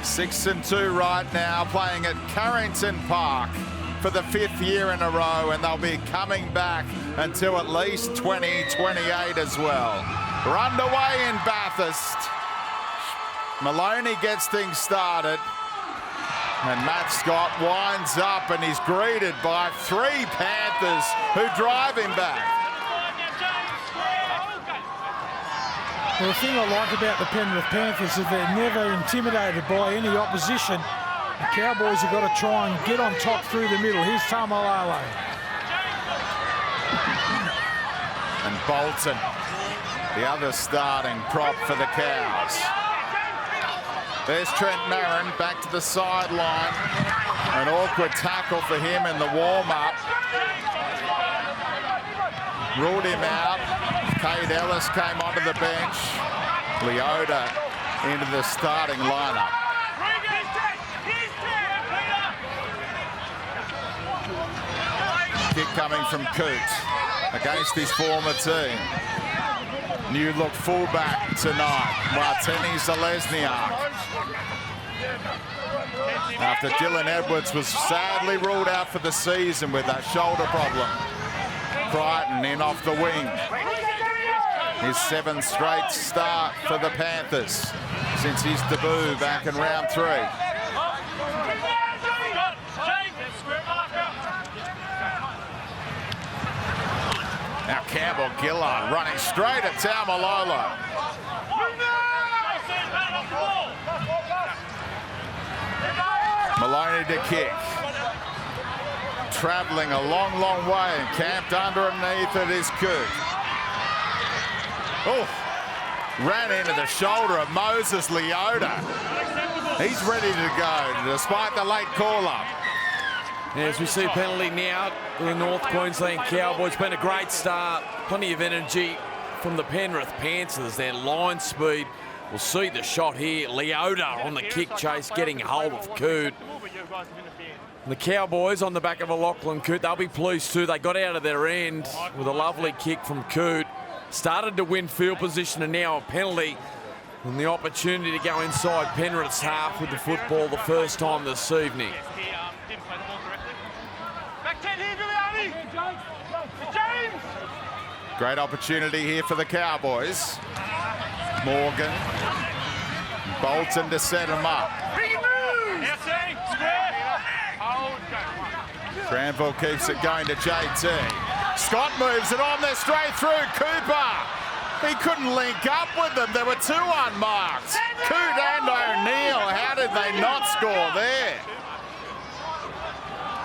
6-2 right now, playing at Carrington Park for the 5th year in a row, and they'll be coming back until at least 2028 as well. We're underway in Bathurst. Maloney gets things started, and Matt Scott winds up, and he's greeted by 3 Panthers who drive him back. Well, the thing I like about the Penrith Panthers is they're never intimidated by any opposition. The Cowboys have got to try and get on top through the middle. Here's Tamalolo. And Bolton, the other starting prop for the Cows. There's Trent Narron back to the sideline. An awkward tackle for him in the warm-up. Ruled him out. Cade Ellis came onto the bench. Leota into the starting lineup. Kick coming from Coote against his former team. New look fullback tonight, Martini Zalesniak. After Dylan Edwards was sadly ruled out for the season with that shoulder problem. Crichton in off the wing. His 7th straight start for the Panthers since his debut back in round 3. Now Campbell-Gillard running straight at Tamalolo. Maloney to kick. Travelling a long, long way and camped underneath it is Coote. Oh, ran into the shoulder of Moses Leota. He's ready to go despite the late call-up. As we see a penalty now for the North Queensland Cowboys. Been a great start. Plenty of energy from the Penrith Panthers. Their line speed. We'll see the shot here. Leota on the kick chase, getting hold of Coote. The Cowboys on the back of a Lachlan Coote. They'll be pleased too. They got out of their end with a lovely kick from Coote. Started to win field position, and now a penalty. And the opportunity to go inside Penrith's half with the football the first time this evening. Great opportunity here for the Cowboys. Morgan. Bolton to set him up. Granville keeps it going to JT. Scott moves it on there straight through. Cooper. He couldn't link up with them. There were 2 unmarked. Coote and O'Neill. How did they not score there?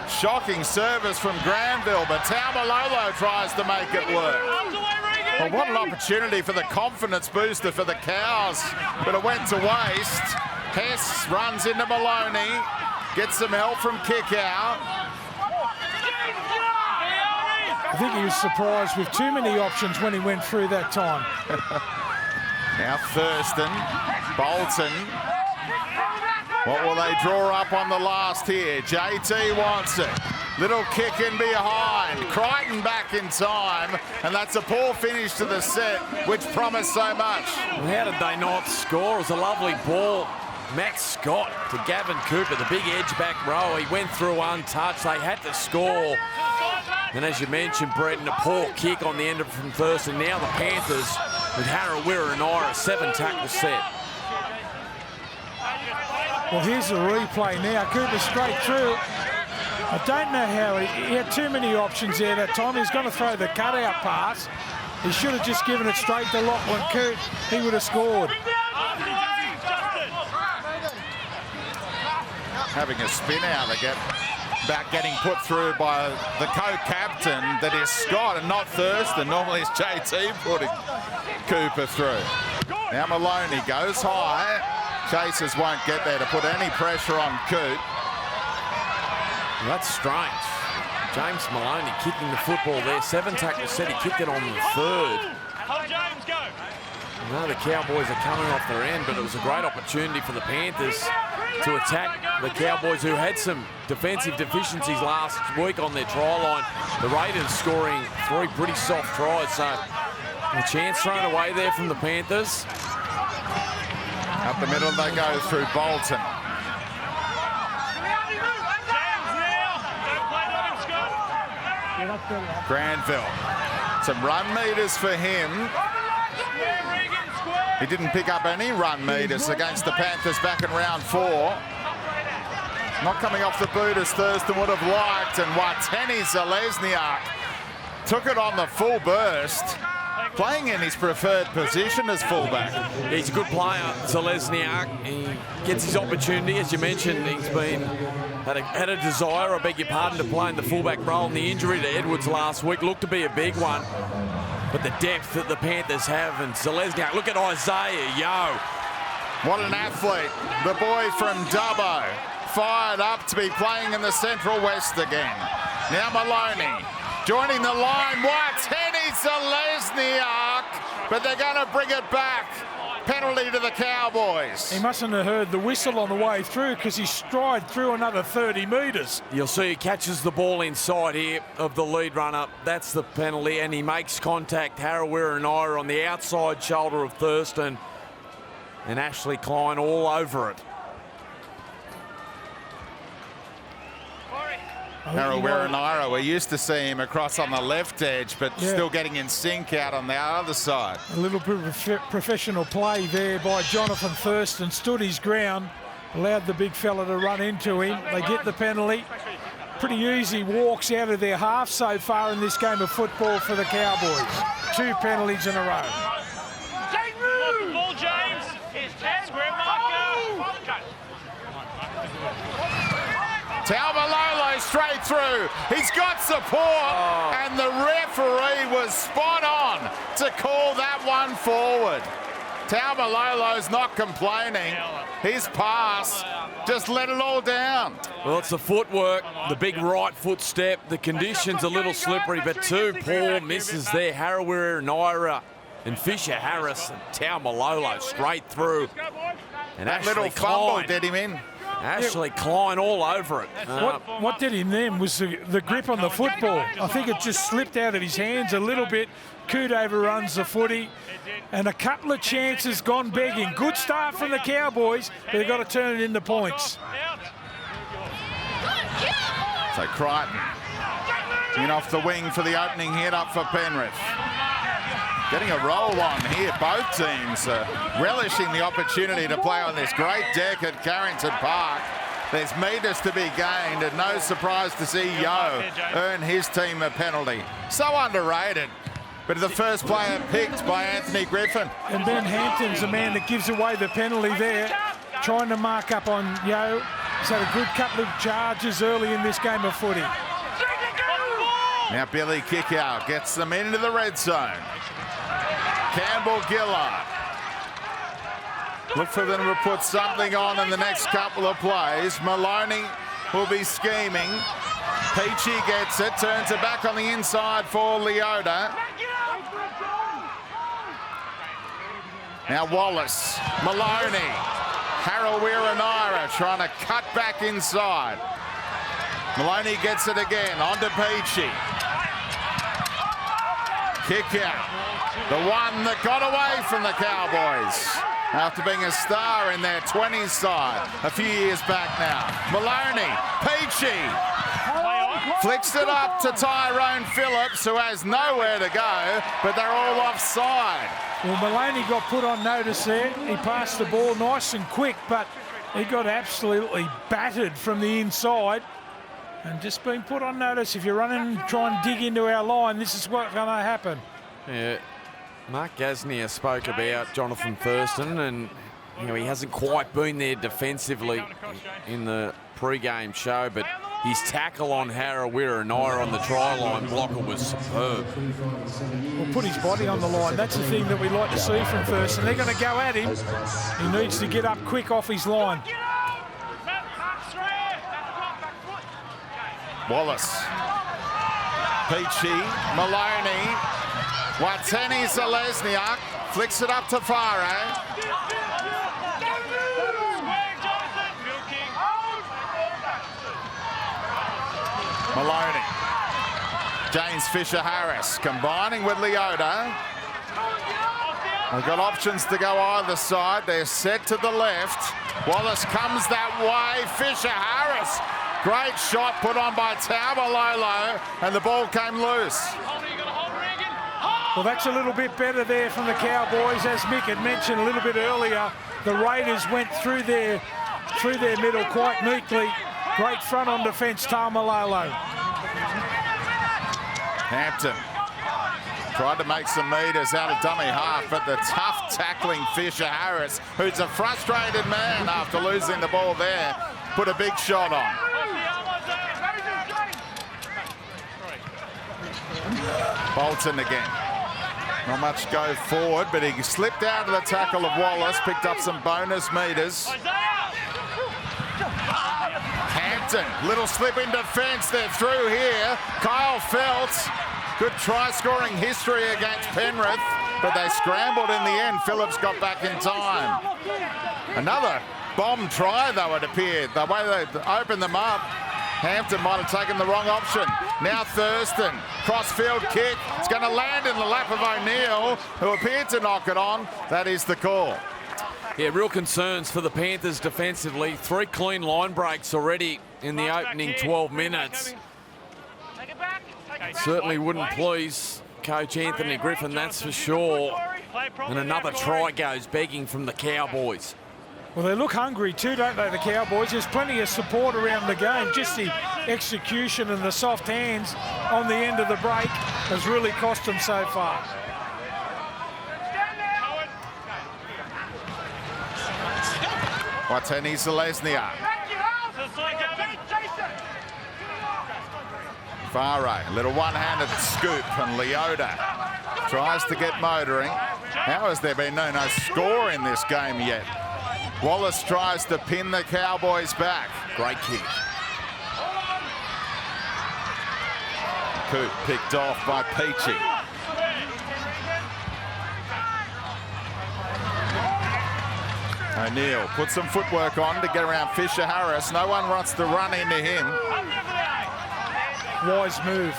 Shocking service from Granville, but Tamalolo tries to make it work. Well, what an opportunity for the confidence booster for the Cows, but it went to waste. Hess runs into Maloney, gets some help from kick out. I think he was surprised with too many options when he went through that time. Now Thurston, Bolton. What will they draw up on the last here? JT wants it. Little kick in behind. Crichton back in time. And that's a poor finish to the set, which promised so much. How did they not score? It was a lovely ball. Matt Scott to Gavin Cooper, the big edge back row. He went through untouched. They had to score. And as you mentioned, Brenton, a poor kick on the end of from Thurston. Now the Panthers with Harawira and Ira, 7 tackle set. Well, here's the replay now. Cooper straight through. I don't know how he had too many options there that time. He's going to throw the cutout pass. He should have just given it straight to Lachlan Coote. He would have scored. Having a spin out again. Back getting put through by the co-captain that is Scott and not Thurston. Normally it's JT putting Cooper through. Now Maloney goes high. Chasers won't get there to put any pressure on Coote. That's strange. James Maloney kicking the football there. 7 tackles set. He kicked it on the 3rd. No, the Cowboys are coming off their end, but it was a great opportunity for the Panthers to attack the Cowboys, who had some defensive deficiencies last week on their try line. The Raiders scoring 3 pretty soft tries, so a chance thrown away there from the Panthers. Up the middle they go through Bolton. Granville. Some run meters for him. He didn't pick up any run meters against the Panthers back in round 4. Not coming off the boot as Thurston would have liked, and Wateni Zalesniak took it on the full burst, playing in his preferred position as fullback. He's a good player, Zalesniak. He gets his opportunity, as you mentioned. He's had a desire, I beg your pardon, to play in the fullback role. And the injury to Edwards last week looked to be a big one. But the depth that the Panthers have, and Zalesniak, look at Isaiah Yo. What an athlete. The boy from Dubbo, fired up to be playing in the Central West again. Now Maloney joining the line. Wateni Zalesniak, but they're going to bring it back. Penalty to the Cowboys. He mustn't have heard the whistle on the way through, because he stride through another 30 metres. You'll see he catches the ball inside here of the lead runner. That's the penalty, and he makes contact. Harawira and Ira on the outside shoulder of Thurston, and Ashley Klein all over it. Harawira and Ira, we used to see him across on the left edge, but still getting in sync out on the other side. A little bit of professional play there by Jonathan Thurston. Stood his ground, allowed the big fella to run into him. They get the penalty. Pretty easy walks out of their half so far in this game of football for the Cowboys. 2 penalties in a row. Ball, James. Here's 10 square marker. Taumalolo straight through. He's got support, and the referee was spot on to call that one forward. Taumalolo's not complaining. His pass just let it all down. Well, it's the footwork, the big right foot step. The conditions a little slippery, but 2 poor misses there. Harawira and Ira and Fisher Harris and Taumalolo straight through. And That Ashley little fumble Klein. did him in. Ashley Klein all over it. What did him then was the grip on the football. I think it just slipped out of his hands a little bit. Coot overruns the footy, and a couple of chances gone begging. Good start from the Cowboys, but they've got to turn it into points. So Crichton in off the wing for the opening hit up for Penrith. Getting a roll on here. Both teams relishing the opportunity to play on this great deck at Carrington Park. There's metres to be gained, and no surprise to see Yo earn his team a penalty. So underrated, but the first player picked by Anthony Griffin. And Ben Hampton's the man that gives away the penalty there, trying to mark up on Yo. He's had a good couple of charges early in this game of footy. Now Billy Kickout gets them into the red zone. Campbell Gillard. Look for them to put something on in the next couple of plays. Maloney will be scheming. Peachy gets it, turns it back on the inside for Leota. Now Wallace, Maloney, Harawira and Ira trying to cut back inside. Maloney gets it again, on to Peachy. Kick out. The one that got away from the Cowboys after being a star in their 20s side a few years back now. Maloney, Peachy, flicks it up to Tyrone Phillips, who has nowhere to go, but they're all offside. Well, Maloney got put on notice there. He passed the ball nice and quick, but he got absolutely battered from the inside and just been put on notice. If you're running and try and dig into our line, this is what's going to happen. Yeah, Mark Gasnier spoke about Jonathan Thurston, and he hasn't quite been there defensively in the pre-game show, but his tackle on Harawira and Ira on the try line blocker was superb. Well, put his body on the line. That's the thing that we like to see from Thurston. They're going to go at him. He needs to get up quick off his line. Wallace, Peachy, Maloney, Wateni Zalesniak flicks it up to Faro. Maloney, James Fisher Harris combining with Leota. They've got options to go either side. They're set to the left. Wallace comes that way. Fisher Harris Great shot put on by Taumalolo, and the ball came loose. Well, that's a little bit better there from the Cowboys. As Mick had mentioned a little bit earlier, the Raiders went through their middle quite neatly. Great front on defence, Taumalolo. Hampton tried to make some metres out of dummy half, but the tough tackling Fisher Harris, who's a frustrated man after losing the ball there, put a big shot on. Bolton again. Not much go forward, but he slipped out of the tackle of Wallace, picked up some bonus metres. Hampton, little slip in defence. They're through here. Kyle Phillips. Good try-scoring history against Penrith, but they scrambled in the end. Phillips got back in time. Another bomb try, though, it appeared. The way they opened them up, Hampton might have taken the wrong option. Now Thurston, cross-field kick. It's going to land in the lap of O'Neill, who appeared to knock it on. That is the call. Yeah, real concerns for the Panthers defensively. 3 clean line breaks already in the opening 12 minutes. Certainly wouldn't please Coach Anthony Griffin, that's for sure. And another try goes begging from the Cowboys. Well, they look hungry too, don't they, the Cowboys? There's plenty of support around the game. Just the execution and the soft hands on the end of the break has really cost them so far. Wateni Zalesnia. Vare, little one-handed scoop, and Leota tries to get motoring. How has there been no score in this game yet? Wallace tries to pin the Cowboys back. Great kick. Coop picked off by Peachy. O'Neill put some footwork on to get around Fisher Harris. No one wants to run into him. Wise move.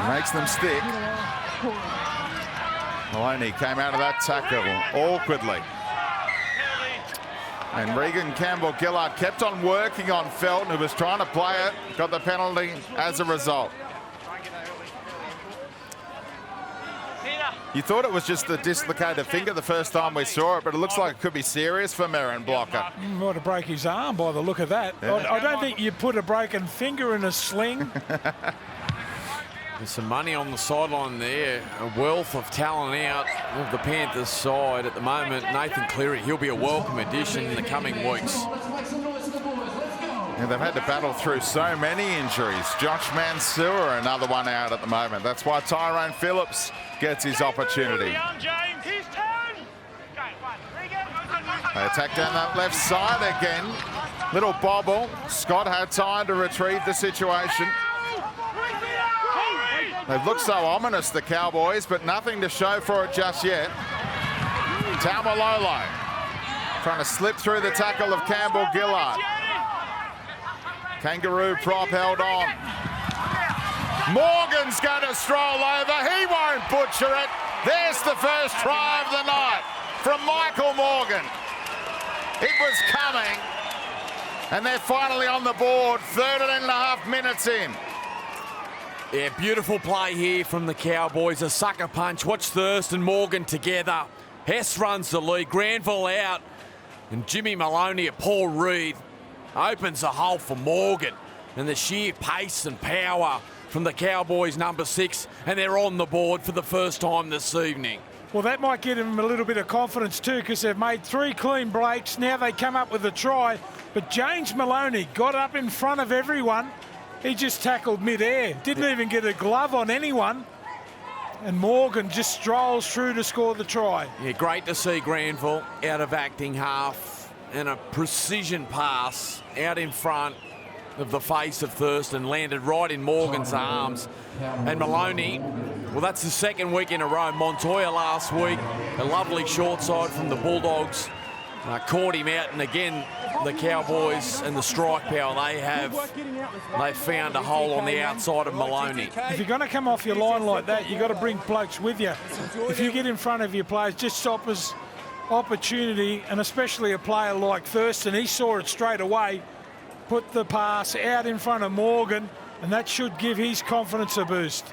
Makes them stick. Maloney came out of that tackle awkwardly. And Regan Campbell-Gillard kept on working on Felton, who was trying to play it. Got the penalty as a result. You thought it was just a dislocated finger the first time we saw it, but it looks like it could be serious for Merrin Blocker. Might have broke his arm by the look of that. Yeah. I don't think you put a broken finger in a sling. There's some money on the sideline there. A wealth of talent out of the Panthers side at the moment. Nathan Cleary, he'll be a welcome addition in the coming weeks. Yeah, they've had to battle through so many injuries. Josh Mansour, another one out at the moment. That's why Tyrone Phillips gets his opportunity. They attack down that left side again. Little bobble. Scott had time to retrieve the situation. They've looked so ominous, the Cowboys, but nothing to show for it just yet. Taumalolo trying to slip through the tackle of Campbell-Gillard. Kangaroo prop held on. Morgan's going to stroll over. He won't butcher it. There's the first try of the night from Michael Morgan. It was coming, and they're finally on the board, 13.5 minutes in. Yeah, beautiful play here from the Cowboys. A sucker punch. Watch Thurston, Morgan together. Hess runs the lead. Granville out. And Jimmy Maloney at Paul Reed opens a hole for Morgan. And the sheer pace and power from the Cowboys, number 6. And they're on the board for the first time this evening. Well, that might give them a little bit of confidence too, because they've made 3 clean breaks. Now they come up with a try. But James Maloney got up in front of everyone. He just tackled mid-air. Didn't even get a glove on anyone. And Morgan just strolls through to score the try. Yeah, great to see Granville out of acting half and a precision pass out in front of the face of Thurston, landed right in Morgan's arms. And Maloney, well, that's the 2nd week in a row. Montoya last week, a lovely short side from the Bulldogs. Caught him out, and again, the Cowboys and the strike power they've found a hole on the outside of Maloney. If you're going to come off your line like that, you've got to bring blokes with you. If you get in front of your players, just offers opportunity, and especially a player like Thurston, he saw it straight away. put the pass out in front of Morgan, and that should give his confidence a boost.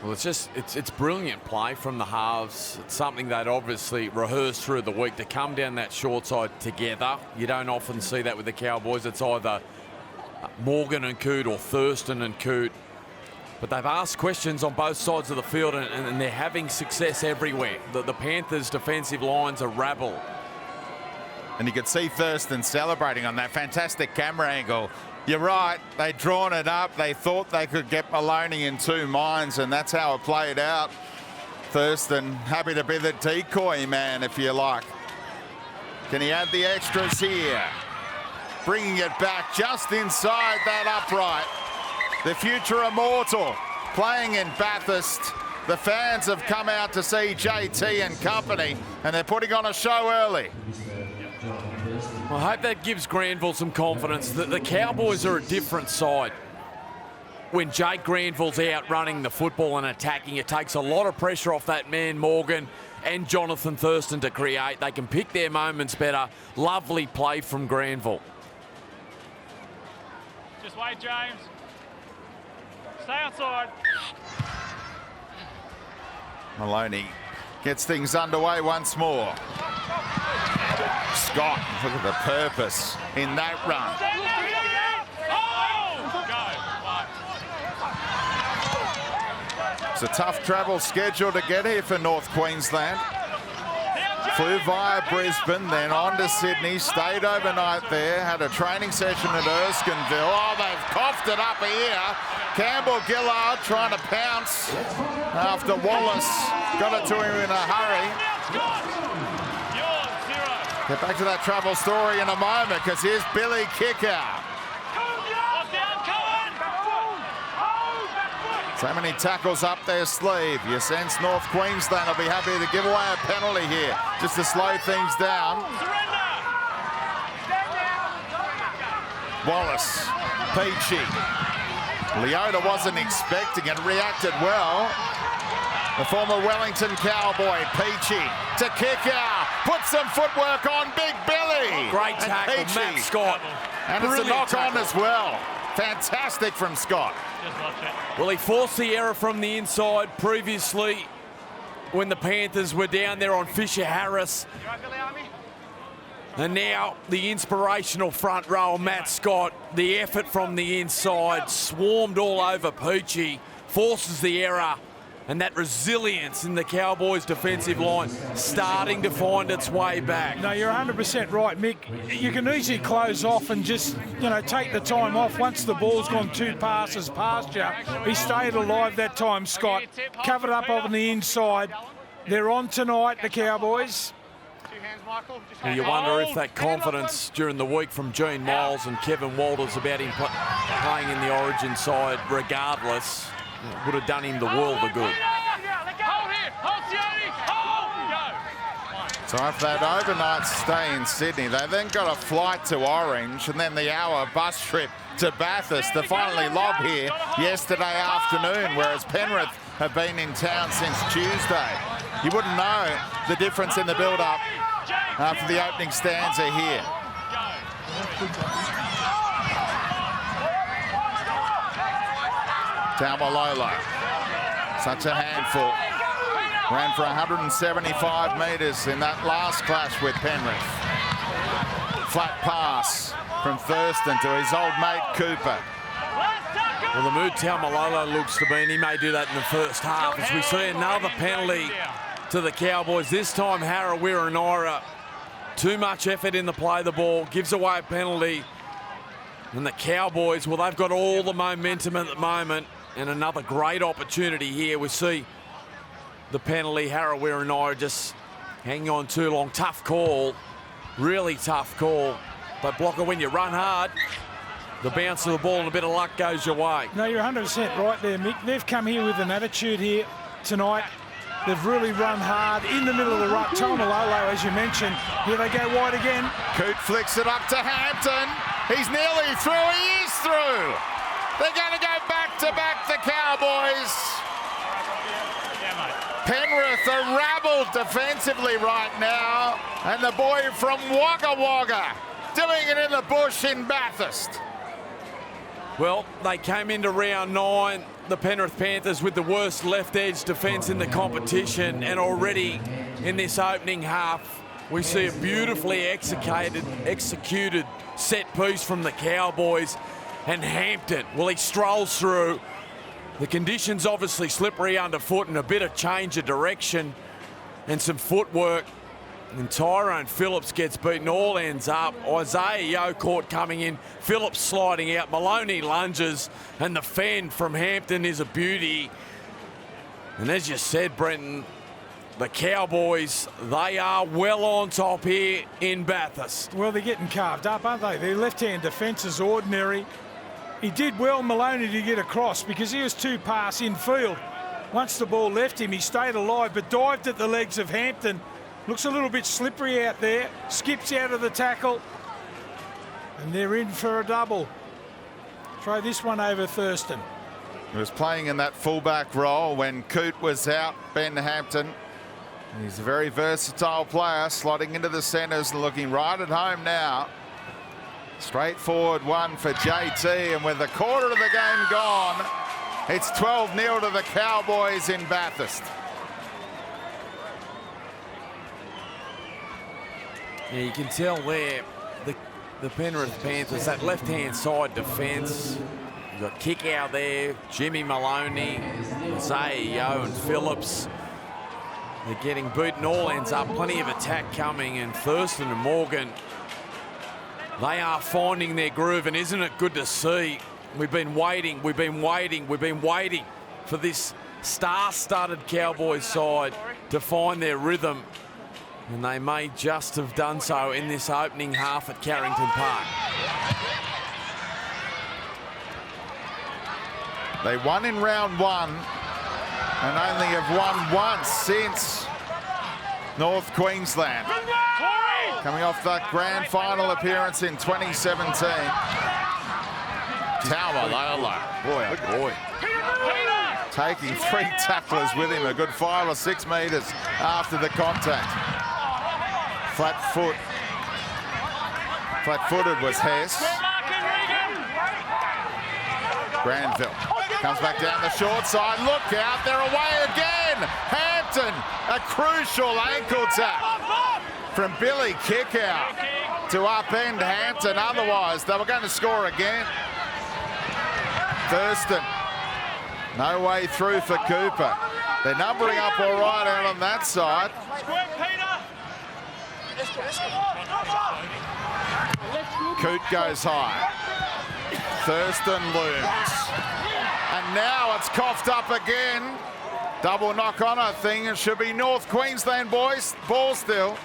Well, it's brilliant play from the halves. It's something they'd obviously rehearsed through the week to come down that short side together. You don't often see that with the Cowboys. It's either Morgan and Coote or Thurston and Coote. But they've asked questions on both sides of the field, and they're having success everywhere. The Panthers' defensive lines are rabble. And you could see Thurston celebrating on that fantastic camera angle. You're right, they'd drawn it up. They thought they could get Maloney in two minds, and that's how it played out. Thurston happy to be the decoy man, if you like. Can he add the extras here? Bringing it back just inside that upright. The future immortal playing in Bathurst. The fans have come out to see JT and company, and they're putting on a show early. Well, I hope that gives Granville some confidence that the Cowboys are a different side. When Jake Granville's out running the football and attacking, it takes a lot of pressure off that man Morgan and Jonathan Thurston to create. They can pick their moments better. Lovely play from Granville. Just wait, James. Stay outside. Maloney gets things underway once more. Scott, look at the purpose in that run. It's a tough travel schedule to get here for North Queensland. Flew via Brisbane, then on to Sydney, stayed overnight there, had a training session at Erskineville. Oh, they've coughed it up here. Campbell-Gillard trying to pounce after Wallace got it to him in a hurry. Get back to that travel story in a moment, because here's Billy Kicker. So many tackles up their sleeve. You sense North Queensland will be happy to give away a penalty here, just to slow things down. Wallace, Peachy. Leota wasn't expecting it, reacted well. The former Wellington Cowboy, Peachy, to kick out. Put some footwork on Big Billy. Great tackle, Matt Scott. And it's a knock-on as well. Fantastic from Scott. Well, he forced the error from the inside previously when the Panthers were down there on Fisher Harris. And now the inspirational front row, Matt Scott, the effort from the inside, swarmed all over Peachy, forces the error. And that resilience in the Cowboys' defensive line starting to find its way back. No, you're 100% right, Mick. You can easily close off and just, take the time off. Once the ball's gone two passes past you, he stayed alive that time, Scott. Covered up on the inside. They're on tonight, the Cowboys. And you wonder if that confidence during the week from Gene Miles and Kevin Walters about him playing in the Origin side regardless would have done him the world of good. So after that overnight stay in Sydney, they then got a flight to Orange and then the hour bus trip to Bathurst to finally lob here yesterday afternoon, whereas Penrith have been in town since Tuesday. You wouldn't know the difference in the build-up after the opening stanza here. Taumalolo, such a handful. Ran for 175 metres in that last clash with Penrith. Flat pass from Thurston to his old mate Cooper. Well, the mood Taumalolo looks to be, and he may do that in the first half, as we see another penalty to the Cowboys. This time, Harawira-Naera, too much effort in the play of the ball, gives away a penalty. And the Cowboys, well, they've got all the momentum at the moment, and another great opportunity here. We see the penalty, Harawira-Naera just hanging on too long. Tough call, really tough call. But Blocker, when you run hard, the bounce of the ball and a bit of luck goes your way. No, you're 100% right there, Mick. They've come here with an attitude here tonight. They've really run hard in the middle of the ruck. Taumalolo, as you mentioned, here they go wide again. Coote flicks it up to Hampton. He's nearly through. He is through. They're going to go back-to-back, the Cowboys. Penrith are rabbled defensively right now. And the boy from Wagga Wagga doing it in the bush in Bathurst. Well, they came into round 9, the Penrith Panthers, with the worst left edge defence in the competition, and already in this opening half we see a beautifully executed set piece from the Cowboys, and Hampton, well, he strolls through. The conditions obviously slippery underfoot and a bit of change of direction and some footwork. And Tyrone Phillips gets beaten, all ends up. Isaiah Yeo caught coming in, Phillips sliding out, Maloney lunges, and the fend from Hampton is a beauty. And as you said, Brenton, the Cowboys, they are well on top here in Bathurst. Well, they're getting carved up, aren't they? Their left-hand defence is ordinary. He did well, Maloney, to get across because he was too pass in field. Once the ball left him, he stayed alive but dived at the legs of Hampton. Looks a little bit slippery out there. Skips out of the tackle. And they're in for a double. Throw this one over Thurston. He was playing in that fullback role when Coote was out, Ben Hampton. He's a very versatile player, slotting into the centres and looking right at home now. Straightforward one for JT, and with a quarter of the game gone, it's 12-0 to the Cowboys in Bathurst. Yeah, you can tell there, the Penrith Panthers, that left-hand side defence. You've got kick out there, Jimmy Maloney, Isaiah Yeo and Phillips. They're getting beaten, all ends up, plenty of attack coming, and Thurston and Morgan, they are finding their groove, and isn't it good to see? We've been waiting for this star-studded Cowboys side to find their rhythm. And they may just have done so in this opening half at Carrington Park. They won in round 1 and only have won once since North Queensland. Coming off that grand final appearance in 2017. Taumalola, boy oh boy. Taking 3 tacklers with him, a good 5 or 6 metres after the contact. Flat-footed was Hess. Granville comes back down the short side. Look out, they're away again. Hampton, a crucial ankle tap from Billy Kickout to upend Hampton. Otherwise, they were going to score again. Thurston, no way through for Cooper. They're numbering up all right out on that side. Coote goes high. Thurston looms. And now it's coughed up again. Double knock on, I think. It should be North Queensland boys. Ball still.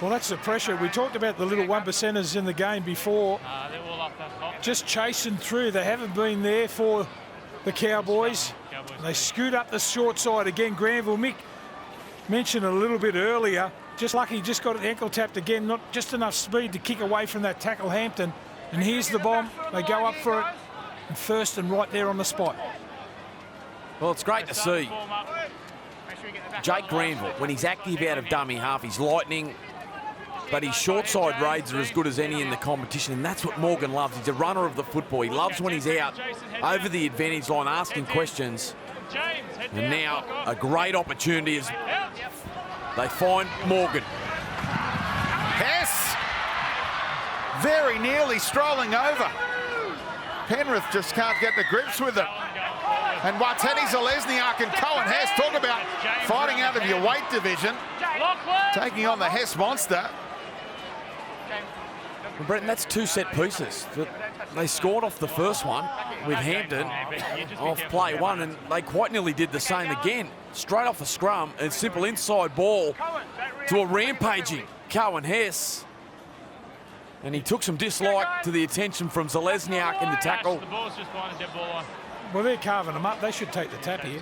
Well, that's the pressure. We talked about the little 1%ers in the game before. Just chasing through. They haven't been there for the Cowboys. They scoot up the short side again. Granville, Mick mentioned a little bit earlier. Just lucky, just got the ankle tapped again. Not just enough speed to kick away from that tackle, Hampton. And here's the bomb. They go up for it. And Thurston right there on the spot. Well, it's great to see Jake Granville, when he's active out of dummy half, he's lightning, but his short side raids are as good as any in the competition, and that's what Morgan loves. He's a runner of the football. He loves when he's out over the advantage line asking questions. And now a great opportunity as they find Morgan. Hess very nearly strolling over. Penrith just can't get to grips with it. And Wateni Zalesniak and Cohen Hess, talk about fighting out of your weight division. Taking on the Hess monster. Well, Brenton, that's 2 set pieces. They scored off the first one with Hampton off play 1, and they quite nearly did the same again. Straight off a scrum, and simple inside ball to a rampaging Cohen Hess. And he took some dislike to the attention from Zalesniak in the tackle. Well, they're carving them up. They should take the tap here.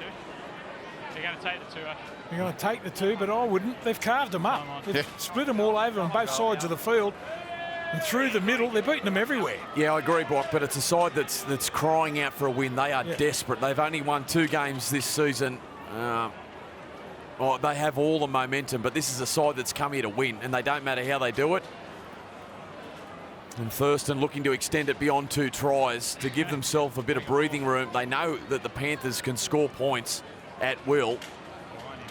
They're going to take the 2. They're going to take the 2, but I wouldn't. They've carved them up. They've split them all over on both sides of the field. And through the middle, they're beating them everywhere. Yeah, I agree, Brock, but it's a side that's crying out for a win. They are desperate. They've only won 2 games this season. I Oh, they have all the momentum, but this is a side that's come here to win, and they don't matter how they do it. And Thurston looking to extend it beyond 2 tries to give themselves a bit of breathing room. They know that the Panthers can score points at will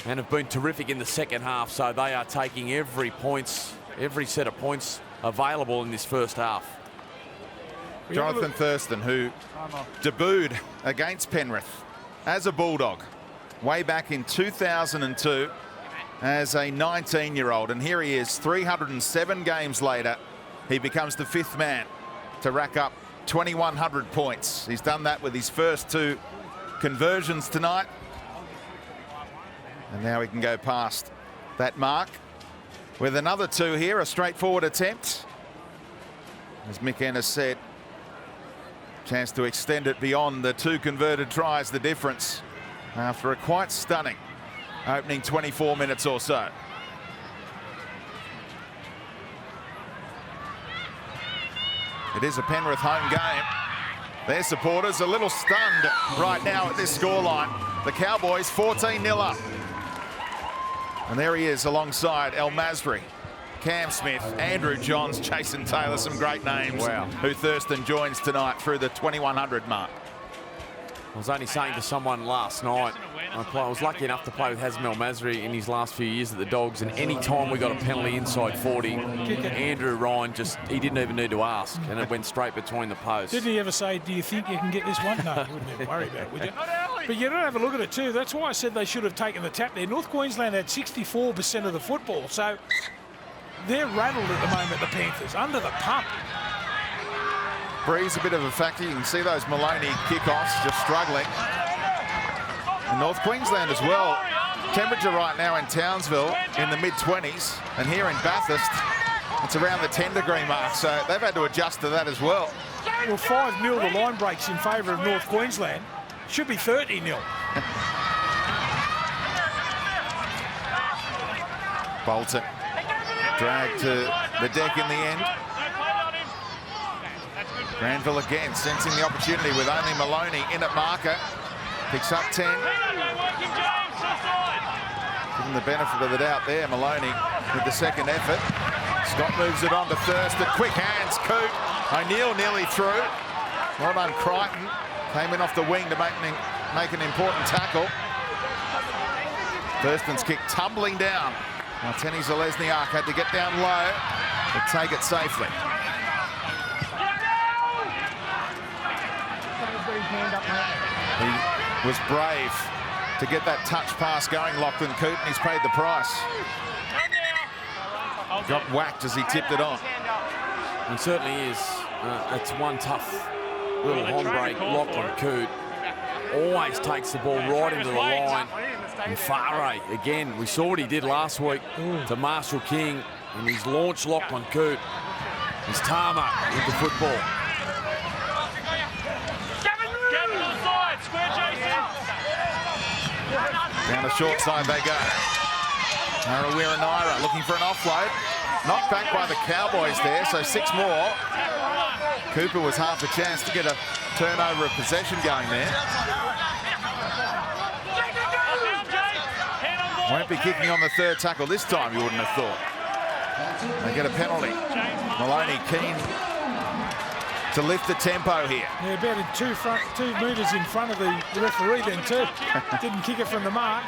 and have been terrific in the second half, so they are taking every set of points available in this first half. Jonathan Thurston, who debuted against Penrith as a Bulldog way back in 2002 as a 19-year-old. And here he is, 307 games later. He becomes the 5th man to rack up 2,100 points. He's done that with his first 2 conversions tonight. And now he can go past that mark with another 2 here, a straightforward attempt. As Mick Ennis said, chance to extend it beyond the 2 converted tries, the difference after a quite stunning opening 24 minutes or so. It is a Penrith home game. Their supporters a little stunned right now at this scoreline. The Cowboys 14-0 up. And there he is alongside El Masri, Cam Smith, Andrew Johns, Jason Taylor, some great names. Wow. Who Thurston joins tonight through the 2,100 mark. I was only saying to someone last night, I was lucky enough to play with Hazem El Masri in his last few years at the Dogs, and any time we got a penalty inside 40, Andrew Ryan he didn't even need to ask, and it went straight between the posts. Didn't he ever say, do you think you can get this one? No, you wouldn't ever worry about it, would you? But you don't have a look at it too. That's why I said they should have taken the tap there. North Queensland had 64% of the football, so they're rattled at the moment, the Panthers, under the pump. Breeze a bit of a factor. You can see those Maloney kickoffs just struggling. And North Queensland as well. Temperature right now in Townsville in the mid-20s, and here in Bathurst it's around the 10-degree mark, so they've had to adjust to that as well. Well, 5-0 the line breaks in favour of North Queensland. Should be 30-0. Bolton dragged to the deck in the end. Granville again sensing the opportunity with only Maloney in at marker. Picks up 10. Give him the benefit of the doubt there, Maloney with the second effort. Scott moves it on to Thurston. Quick hands, Coot. O'Neill nearly through. Well done, Crichton. Came in off the wing to make an important tackle. Thurston's kick tumbling down. Martini Zalesniak had to get down low but take it safely. He was brave to get that touch pass going, Lachlan Coote, and he's paid the price. Got whacked as he tipped it on. It certainly is. It's one tough little hombre, Lachlan Coote. Always takes the ball right into the line. And Farah, again, we saw what he did last week to Marshall King, and he's launched Lachlan Coote. He's Tama into football. Down the short side they go. Naira looking for an offload. Knocked back by the Cowboys there, so 6 more. Cooper was half a chance to get a turnover of possession going there. Won't be kicking on the 3rd tackle this time, you wouldn't have thought. They get a penalty. Maloney keen to lift the tempo here. Yeah, about in 2 metres in front of the referee then too. Didn't kick it from the mark.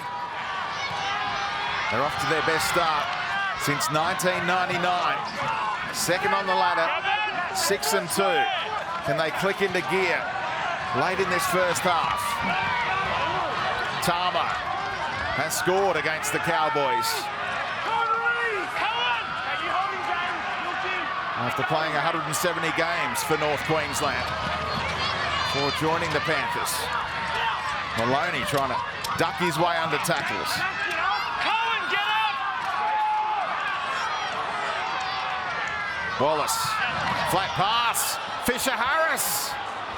They're off to their best start since 1999. Second on the ladder, 6-2. Can they click into gear late in this first half? Tama has scored against the Cowboys. After playing 170 games for North Queensland before joining the Panthers. Maloney trying to duck his way under tackles. Wallace, flat pass. Fisher Harris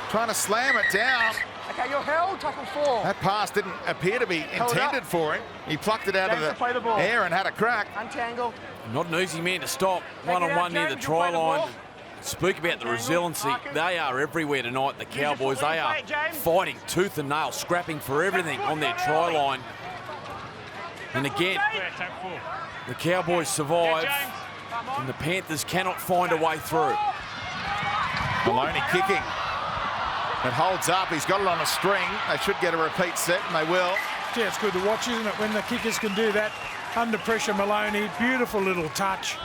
trying to slam it down. Okay, you're held, tackle 4. That pass didn't appear to be intended for him. He plucked it out of the air and had a crack. Untangle. Not an easy man to stop. One-on-one near the try line. Speak about the resiliency. They are everywhere tonight, the Cowboys. They are fighting tooth and nail, scrapping for everything on their try line. And again, the Cowboys survive, and the Panthers cannot find a way through. Maloney kicking. It holds up. He's got it on a string. They should get a repeat set, and they will. Yeah, it's good to watch, isn't it, when the kickers can do that. Under pressure, Maloney. Beautiful little touch.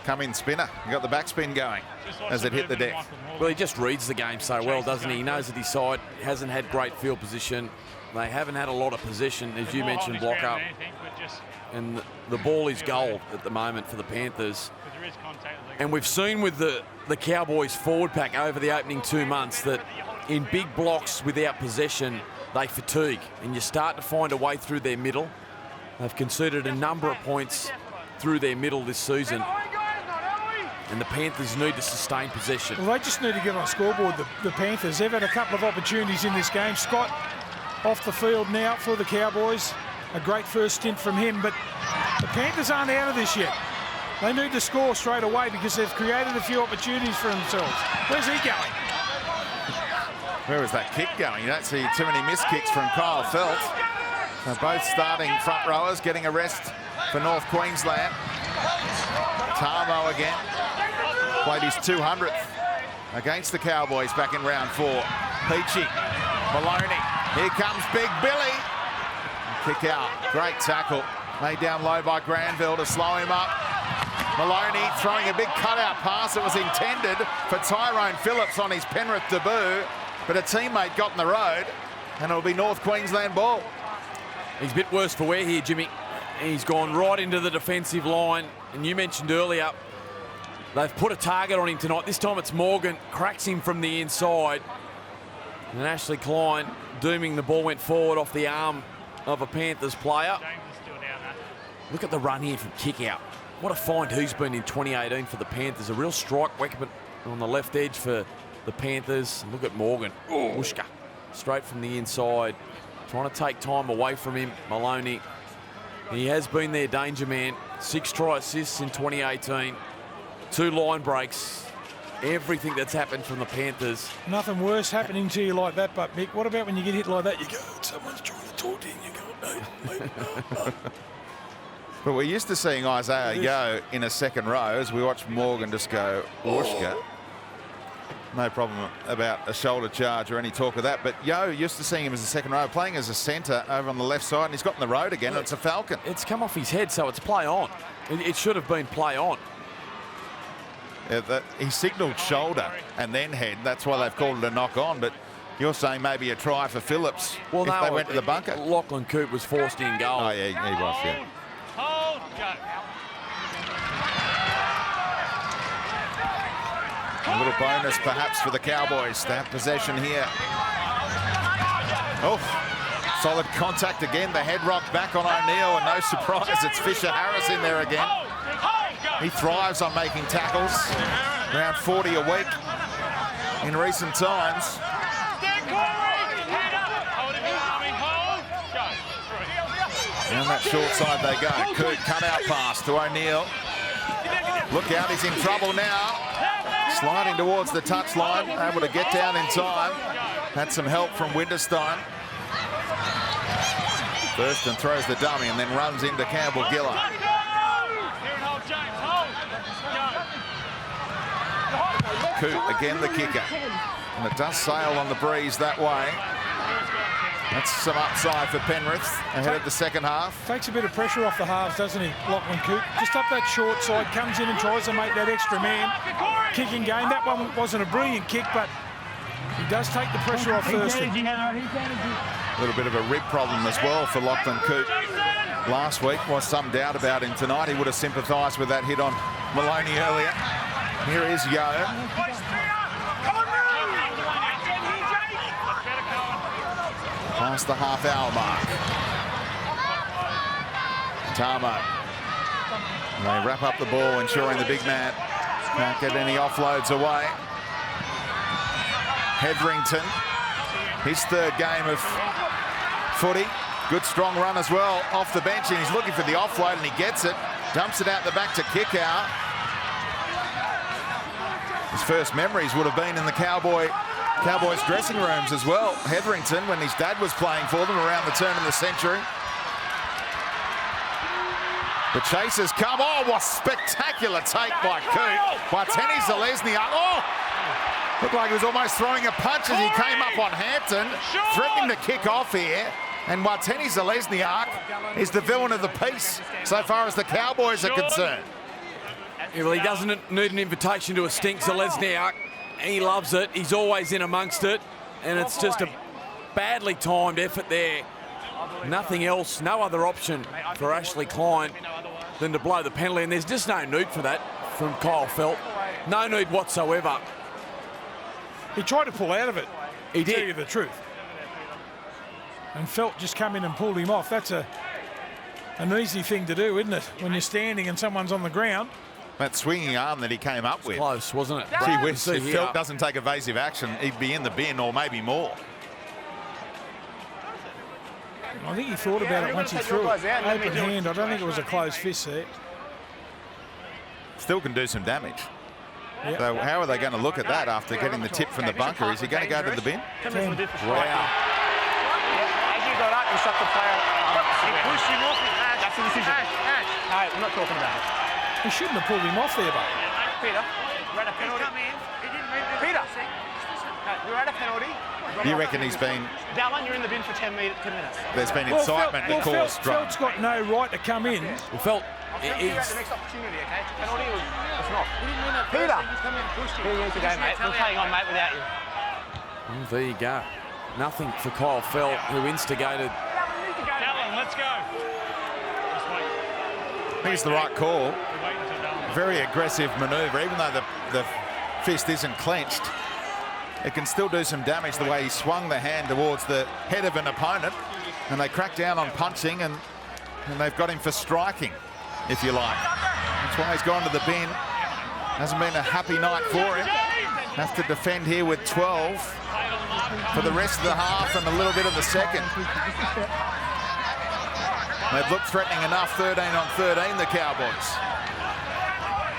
Come in spinner. He got the backspin going as it hit the deck. Well, he just reads the game so well, doesn't he? He knows that his side hasn't had great field position. They haven't had a lot of possession, as you mentioned, block up. And the ball is gold at the moment for the Panthers. And we've seen with the Cowboys forward pack over the opening 2 months that in big blocks without possession, they fatigue. And you start to find a way through their middle. They've conceded a number of points through their middle this season. And the Panthers need to sustain possession. Well, they just need to get on a scoreboard, the Panthers. They've had a couple of opportunities in this game. Scott off the field now for the Cowboys. A great first stint from him, but the Panthers aren't out of this yet. They need to score straight away because they've created a few opportunities for themselves. Where's he going? Where was that kick going? You don't see too many missed kicks from Kyle Phillips. They're both starting front rowers, getting a rest for North Queensland. Tarmo again. Played his 200th against the Cowboys back in round 4. Peachy, Maloney. Here comes Big Billy. Kick out. Great tackle. Made down low by Granville to slow him up. Maloney throwing a big cutout pass that was intended for Tyrone Phillips on his Penrith debut, but a teammate got in the road, and it'll be North Queensland ball. He's a bit worse for wear here, Jimmy. He's gone right into the defensive line, and you mentioned earlier, they've put a target on him tonight. This time it's Morgan, cracks him from the inside, and Ashley Klein dooming the ball went forward off the arm of a Panthers player. Look at the run here from kick out. What a find who's been in 2018 for the Panthers. A real strike weapon on the left edge for the Panthers. Look at Morgan. Wooshka. Straight from the inside. Trying to take time away from him, Maloney. He has been their danger man. 6 try assists in 2018. 2 line breaks. Everything that's happened from the Panthers. Nothing worse happening to you like that, but Mick, what about when you get hit like that? You go, someone's trying to talk to you, and you go, no. But we're used to seeing Isaiah Yeo in a second row as we watch Morgan just go, whooshka. No problem about a shoulder charge or any talk of that. But Yeo used to seeing him as a second row, playing as a centre over on the left side, and he's got in the road again, and it's a Falcon. It's come off his head, so it's play on. It should have been play on. He signalled shoulder and then head. That's why they've called it a knock on. But you're saying maybe a try for Phillips if they went to the bunker. Lachlan Coote was forced in goal. Oh, yeah, he was, yeah. Hold, go. A little bonus perhaps for the Cowboys to have possession here. Oh, solid contact again. The head rock back on O'Neill, and no surprise, it's Fisher Harris in there again. He thrives on making tackles. Around 40 a week in recent times. Down that short side they go. Coote cut out pass to O'Neill. Look out, he's in trouble now. Sliding towards the touchline, able to get down in time. Had some help from Winterstein. Thurston throws the dummy and then runs into Campbell-Giller. Coote again the kicker. And it does sail on the breeze that way. That's some upside for Penrith ahead of the second half. Takes a bit of pressure off the halves, doesn't he, Lachlan Coote? Just up that short side, comes in and tries to make that extra man. Kicking game. That one wasn't a brilliant kick, but he does take the pressure off Thurston. A little bit of a rib problem as well for Lachlan Coote. Last week was some doubt about him tonight. He would have sympathised with that hit on Maloney earlier. Here is Yeo. Past the half-hour mark. Tarmo. They wrap up the ball, ensuring the big man can't get any offloads away. Hetherington, his 3rd game of footy. Good strong run as well off the bench, and he's looking for the offload, and he gets it. Dumps it out the back to kick out. His first memories would have been in the Cowboys dressing rooms as well. Hetherington, when his dad was playing for them around the turn of the century. The chasers come. Oh, what spectacular take by Coop. Wateni Zelezniak. Oh! Looked like he was almost throwing a punch as he came up on Hampton, threatening to kick off here. And Wateni Zelezniak is the villain of the piece so far as the Cowboys are concerned. Yeah, well, he doesn't need an invitation to a stink, Zelezniak. He loves it. He's always in amongst it. And it's just a badly timed effort there. Nothing else, no other option for Ashley Klein than to blow the penalty. And there's just no need for that from Kyle Felt. No need whatsoever. He tried to pull out of it. He to did. tell you the truth. And Felt just come in and pulled him off. That's an easy thing to do, isn't it? When you're standing and someone's on the ground. That swinging arm that he came up with. Close, wasn't it? Gee whiz, See if here. Felt doesn't take evasive action, he'd be in the bin or maybe more. I think he thought about it once he threw it. Open hand. I don't think it was a closed fist there. Still can do some damage. Yep. So how are they going to look at that after getting the tip from the bunker? Is he going to go to the bin? Wow. As you got up, you shot the player. He pushed him off. That's the decision. No, I'm not talking about it. He shouldn't have pulled him off there, but. Peter, you're at a penalty. Peter, you're at a penalty. You reckon he's been, Dallin, you're in the bin for 10 minutes. there's been incitement to cause drama? Felt's got no right to come in. Well, Felt, You're at the next opportunity, okay? Penalty or it's not. Peter, here you go, mate. We're playing on, mate, without you. well, there you go. Nothing for Kyle Felt, who instigated. Dallin, let's go. Just wait. I think it's the right call. Wait until Dallin. Very aggressive manoeuvre, even though the fist isn't clenched. It can still do some damage the way he swung the hand towards the head of an opponent. And they crack down on punching and they've got him for striking, if you like. That's why he's gone to the bin. Hasn't been a happy night for him. Have to defend here with 12 for the rest of the half and a little bit of the second. They've looked threatening enough, 13 on 13, the Cowboys.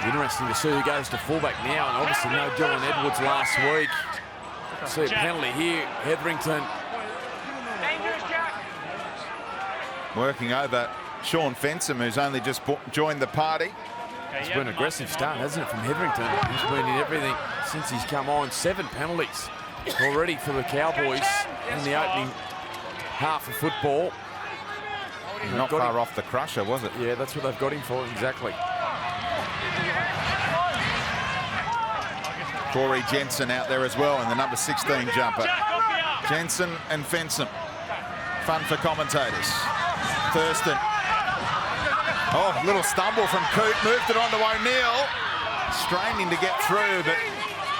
Interesting to see who goes to fullback now, and obviously no Dylan Edwards last week. See a penalty here, Hetherington. Working over Sean Fensom, who's only just joined the party. It's been an aggressive start, hasn't it, from Hetherington? He's been in everything since he's come on. 7 penalties already for the Cowboys in the opening half of football. Not far off the crusher, was it? Yeah, that's what they've got him for, exactly. Corey Jensen out there as well in the number 16 jumper. Jensen and Fensom. Fun for commentators. Thurston. Oh, little stumble from Coop. Moved it on to O'Neill. Straining to get through, but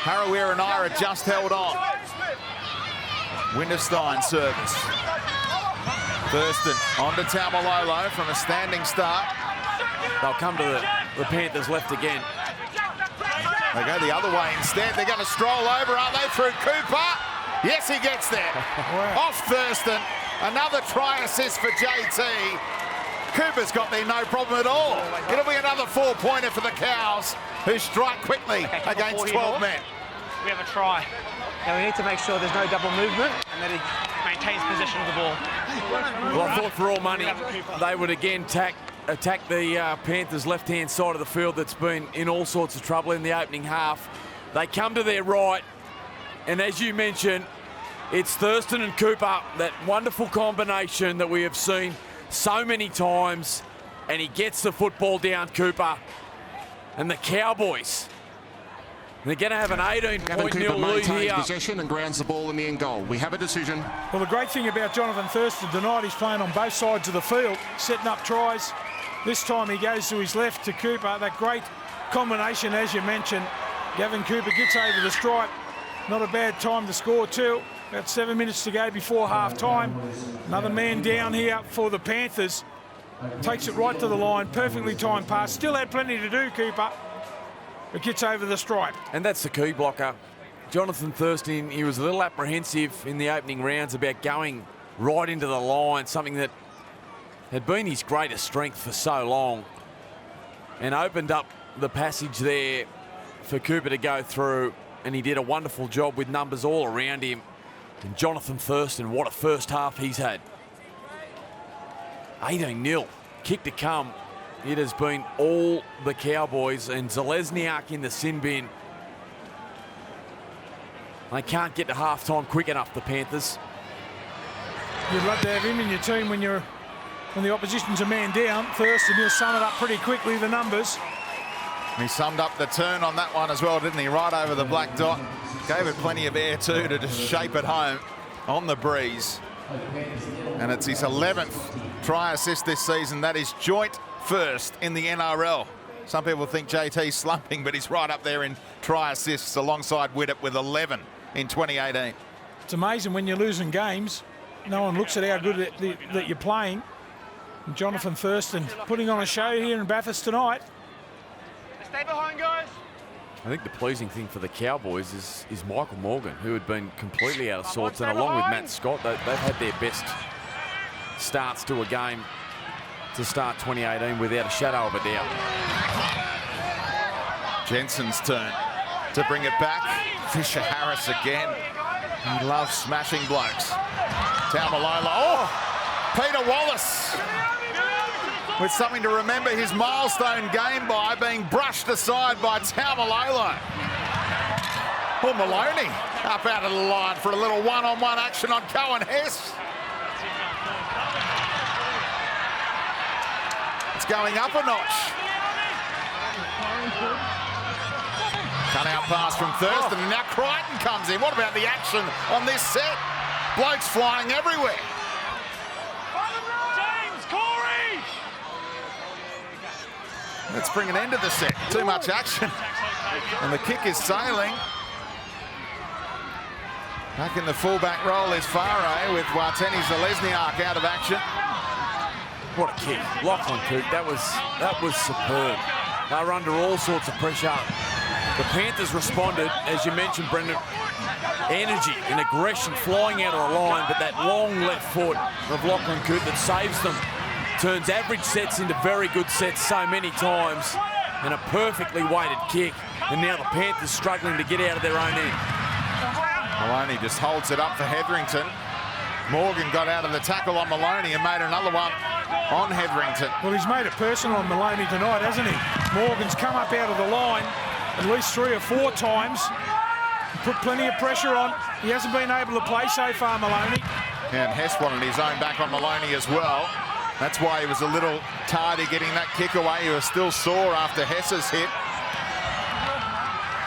Harawira and Ira just held on. Winterstein service. Thurston on to Taumalolo from a standing start. They'll come to the Panthers left again. They go the other way instead. They're going to stroll over, aren't they, through Cooper? Yes, he gets there. Wow. Off Thurston. Another try assist for JT. Cooper's got there no problem at all. It'll be another 4-pointer for the Cows, who strike quickly against 12 men. We have a try. Now we need to make sure there's no double movement and that he maintains possession of the ball. Well, I thought for all money they would again attack the Panthers' left-hand side of the field that's been in all sorts of trouble in the opening half. They come to their right, and as you mentioned, it's Thurston and Cooper, that wonderful combination that we have seen so many times, and he gets the football down, Cooper. And the Cowboys, they're going to have an 18-point nil lead here. Possession and grounds the ball in the end goal. We have a decision. Well, the great thing about Jonathan Thurston tonight, he's playing on both sides of the field, setting up tries. This time he goes to his left to Cooper. That great combination, as you mentioned. Gavin Cooper gets over the stripe. Not a bad time to score too. About 7 minutes to go before half-time. Another man down here for the Panthers. Takes it right to the line. Perfectly timed pass. Still had plenty to do, Cooper. But gets over the stripe. And that's the key blocker. Jonathan Thurston, he was a little apprehensive in the opening rounds about going right into the line, something that had been his greatest strength for so long, and opened up the passage there for Cooper to go through, and he did a wonderful job with numbers all around him. And Jonathan Thurston, what a first half he's had. 18-0, kick to come It has been all the Cowboys, and Zalesniak in the sin bin. They can't get to halftime quick enough, the Panthers. You'd love to have him in your team when the opposition's a man down. Thurston, he'll sum it up pretty quickly, the numbers. He summed up the turn on that one as well, didn't he? Right over the black dot. Gave it plenty of air too to just shape it home on the breeze. And it's his 11th try assist this season. That is joint first in the NRL. Some people think JT's slumping, but he's right up there in try assists alongside Widdop with 11 in 2018. It's amazing when you're losing games. No one looks at how good that you're playing. And Jonathan Thurston putting on a show here in Bathurst tonight. Stay behind, guys. I think the pleasing thing for the Cowboys is Michael Morgan, who had been completely out of sorts, and along with Matt Scott, they've had their best starts to a game to start 2018 without a shadow of a doubt. Jensen's turn to bring it back. Fisher Harris again. He loves smashing blokes. Taumalola. Oh, Peter Wallace with something to remember his milestone game by, being brushed aside by Taumalola. Oh, Maloney up out of the line for a little one-on-one action on Cohen Hess. It's going up a notch. Cut out pass from Thurston, and now Crichton comes in. What about the action on this set? Blokes flying everywhere. James, Corey! Let's bring an end to the set. Too much action. And the kick is sailing. Back in the fullback role is Farah with Wateni Zalesniak out of action. What a kick. Lachlan Coote, that was superb. They were under all sorts of pressure. The Panthers responded, as you mentioned, Brendan. Energy and aggression flying out of the line, but that long left foot of Lachlan Coote that saves them, turns average sets into very good sets so many times, and a perfectly weighted kick. And now the Panthers struggling to get out of their own end. Maloney just holds it up for Hetherington. Morgan got out of the tackle on Maloney and made another one on Hetherington. Well, he's made it personal on Maloney tonight, hasn't he? Morgan's come up out of the line at least 3 or 4 times. Put plenty of pressure on. He hasn't been able to play so far, Maloney. And Hess wanted his own back on Maloney as well. That's why he was a little tardy getting that kick away. He was still sore after Hess's hit.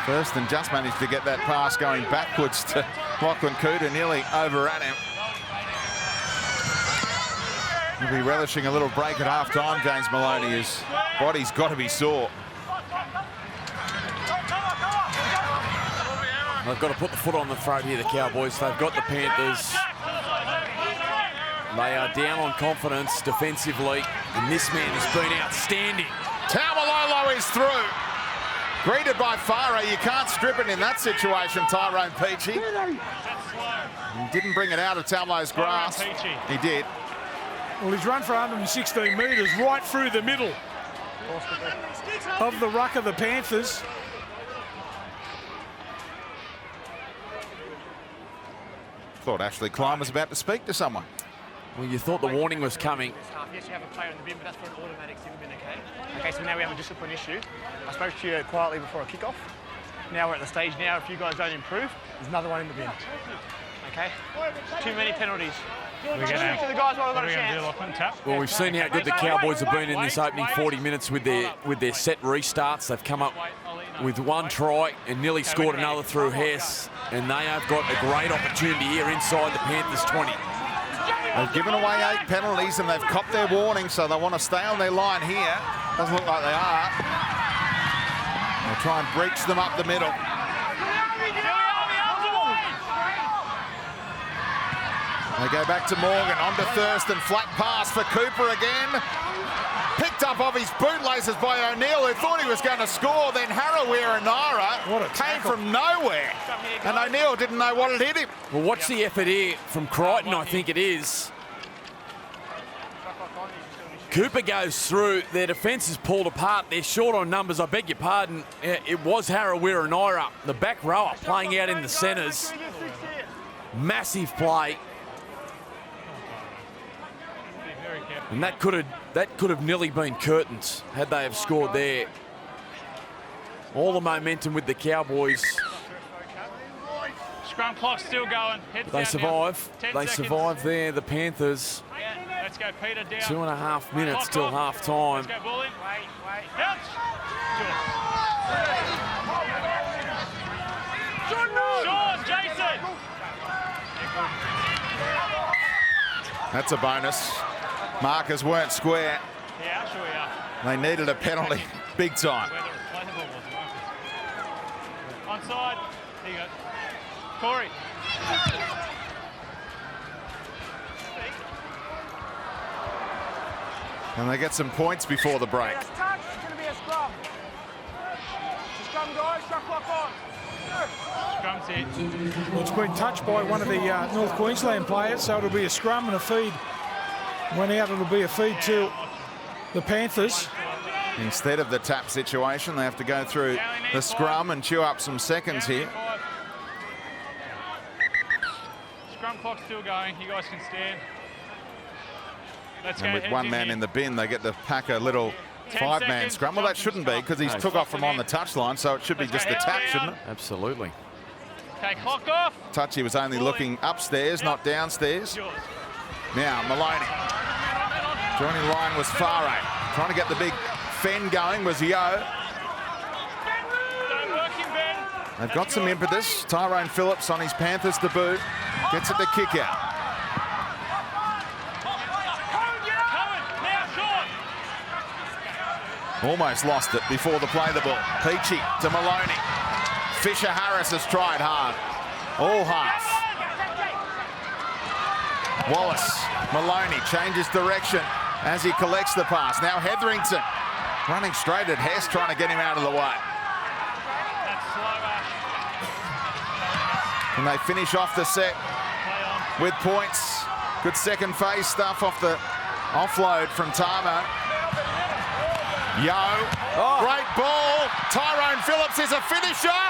Thurston just managed to get that pass going backwards to Lachlan Coote, nearly overran him. He'll be relishing a little break at half-time, James Maloney. His body's got to be sore. They've got to put the foot on the throat here, the Cowboys. They've got the Panthers. They are down on confidence defensively, and this man has been outstanding. Taumalola is through. Greeted by Farah. You can't strip it in that situation, Tyrone Peachey. He didn't bring it out of Taumalo's grasp. He did. Well, he's run for 116 metres right through the middle of the ruck of the Panthers. Thought Ashley Klein was about to speak to someone. Well, you thought the warning was coming. Yes, you have a player in the bin, but that's for an automatic sin bin, okay? Okay, so now we have a discipline issue. I spoke to you quietly before a kickoff. Now we're at the stage now, if you guys don't improve, there's another one in the bin. Okay? Too many penalties. We're going to Speak to the guys while we've got a do, chance. Lachlan? Tap? Well, we've seen how good the Cowboys have been in this opening 40 minutes with their set restarts. They've come up with 1 try and nearly scored another through Hess, and they have got a great opportunity here inside the Panthers 20. They've given away 8 penalties and they've copped their warning, so they want to stay on their line here. Doesn't look like they are. They'll try and breach them up the middle. They go back to Morgan, onto Thurston, flat pass for Cooper again. Picked up off his bootlaces by O'Neill, who thought he was going to score. Then Harawira came from nowhere, and O'Neill didn't know what had hit him. Well, watch the effort here from Crichton, I think it is. Cooper goes through. Their defence is pulled apart. They're short on numbers. I beg your pardon. It was Harawira and Ira, the back rower, playing out in the centres. Massive play. And that could have nearly been curtains had they have scored there. All the momentum with the Cowboys. Scrum clock still going. But they survive. They survive there, the Panthers. Yeah, let's go, Peter, down. 2.5 minutes till half time. Let's go, Bully. Wait. Bounce. Sean, Jason. That's a bonus. Markers weren't square. Yeah, sure we are. They needed a penalty big time. Whether it's playable or onside. Here you go. Corey. And they get some points before the break. It's going to be a scrum. Scrum, guys. Scrum clock on. Scrum's hit. Well, it's been touched by one of the North Queensland players, so it'll be a scrum and a feed. When out, it'll be a feed to the Panthers. Instead of the tap situation, they have to go through the scrum and chew up some seconds here. Scrum clock's still going. You guys can stand. Let's And go. with one man in the bin, they get to pack a little 5-man seconds, scrum. Well, that shouldn't be because he's took off from on the touchline, so it should be just the tap, shouldn't it? Absolutely. Okay, clock off. Touchy was only looking upstairs, not downstairs. Yours. Now, Maloney. Joining line was Fare. Trying to get the big fend going was Yo. Don't work him, Ben. They've got some impetus. Tyrone Phillips on his Panthers debut. Gets it to kick out. Cohen, now Sean. Almost lost it before the play the ball. Peachy to Maloney. Fisher Harris has tried hard. All half. Wallace. Maloney changes direction as he collects the pass. Now Hetherington running straight at Hess, trying to get him out of the way. That's slow, Ash. And they finish off the set Play on. with points. Good second phase stuff off the offload from Tamo. Yo, great ball. Tyrone Phillips is a finisher.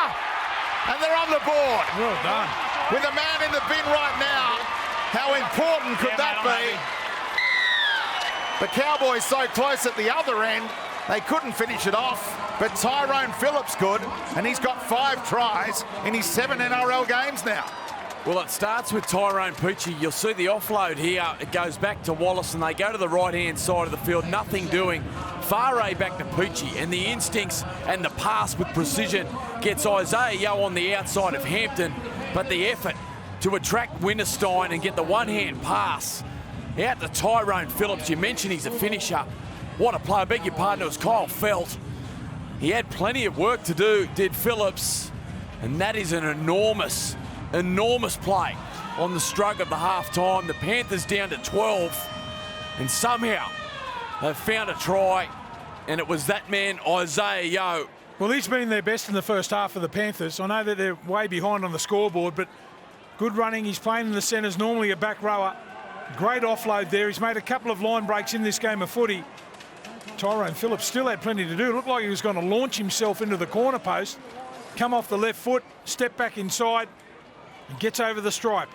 And they're on the board. Well done. With a man in the bin right now. How important could that be? The Cowboys so close at the other end, they couldn't finish it off. But Tyrone Phillips could, and he's got 5 tries in his 7 NRL games now. Well, it starts with Tyrone Peachy. You'll see the offload here. It goes back to Wallace, and they go to the right-hand side of the field. Nothing doing. Fare back to Peachy, and the instincts and the pass with precision gets Isaiah Yo on the outside of Hampton. But the effort to attract Winterstein and get the one-hand pass out to Tyrone Phillips. You mentioned he's a finisher. What a play. I beg your pardon, it was Kyle Felt. He had plenty of work to do, did Phillips. And that is an enormous play on the stroke of the half-time. The Panthers down to 12. And somehow they've found a try. And it was that man, Isaiah Yo. Well, he's been their best in the first half of the Panthers. I know that they're way behind on the scoreboard, but good running. He's playing in the centres, normally a back rower. Great offload there. He's made a couple of line breaks in this game of footy. Tyrone Phillips still had plenty to do. Looked like he was going to launch himself into the corner post, come off the left foot, step back inside, and gets over the stripe.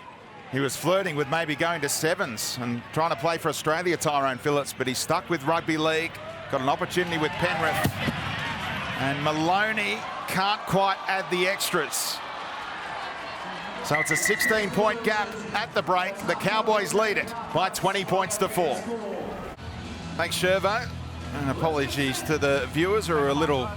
He was flirting with maybe going to 7s and trying to play for Australia, Tyrone Phillips, but he's stuck with Rugby League. Got an opportunity with Penrith. And Maloney can't quite add the extras. So it's a 16-point gap at the break. The Cowboys lead it by 20 points to 4. Thanks, Shervo. And apologies to the viewers who were a little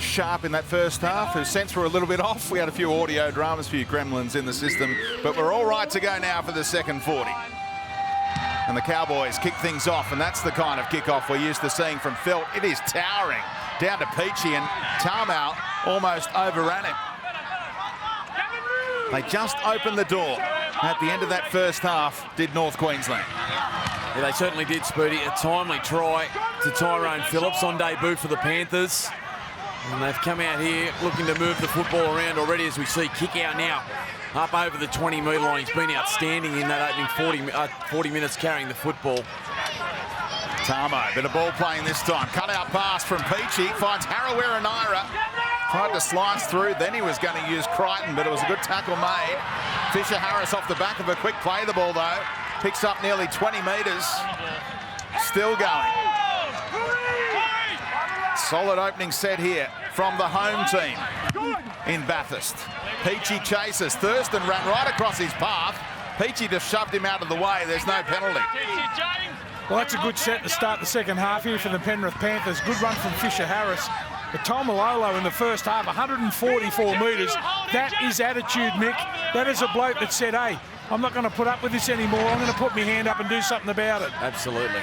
sharp in that first half, whose sense were a little bit off. We had a few audio dramas, a few gremlins in the system, but we're all right to go now for the second 40. And the Cowboys kick things off, and that's the kind of kickoff we're used to seeing from Felt. It is towering down to Peachy, and Tarmow almost overran him. They just opened the door at the end of that first half, did North Queensland. Yeah, they certainly did, Spoody. A timely try to Tyrone Phillips on debut for the Panthers. And they've come out here looking to move the football around already, as we see kick out now up over the 20-metre line. He's been outstanding in that opening 40 minutes carrying the football. Tamo, bit of ball playing this time. Cut out pass from Peachy, finds Harawira-Naira. Tried to slice through, then he was going to use Crichton, but it was a good tackle made. Fisher Harris off the back of a quick play the ball though. Picks up nearly 20 metres. Still going. Solid opening set here from the home team in Bathurst. Peachy chases. Thurston ran right across his path. Peachy just shoved him out of the way. There's no penalty. Well, that's a good set to start the second half here for the Penrith Panthers. Good run from Fisher Harris. But Tomalolo in the first half, 144 metres. That is attitude, Mick. That is a bloke that said, hey, I'm not going to put up with this anymore. I'm going to put my hand up and do something about it. Absolutely.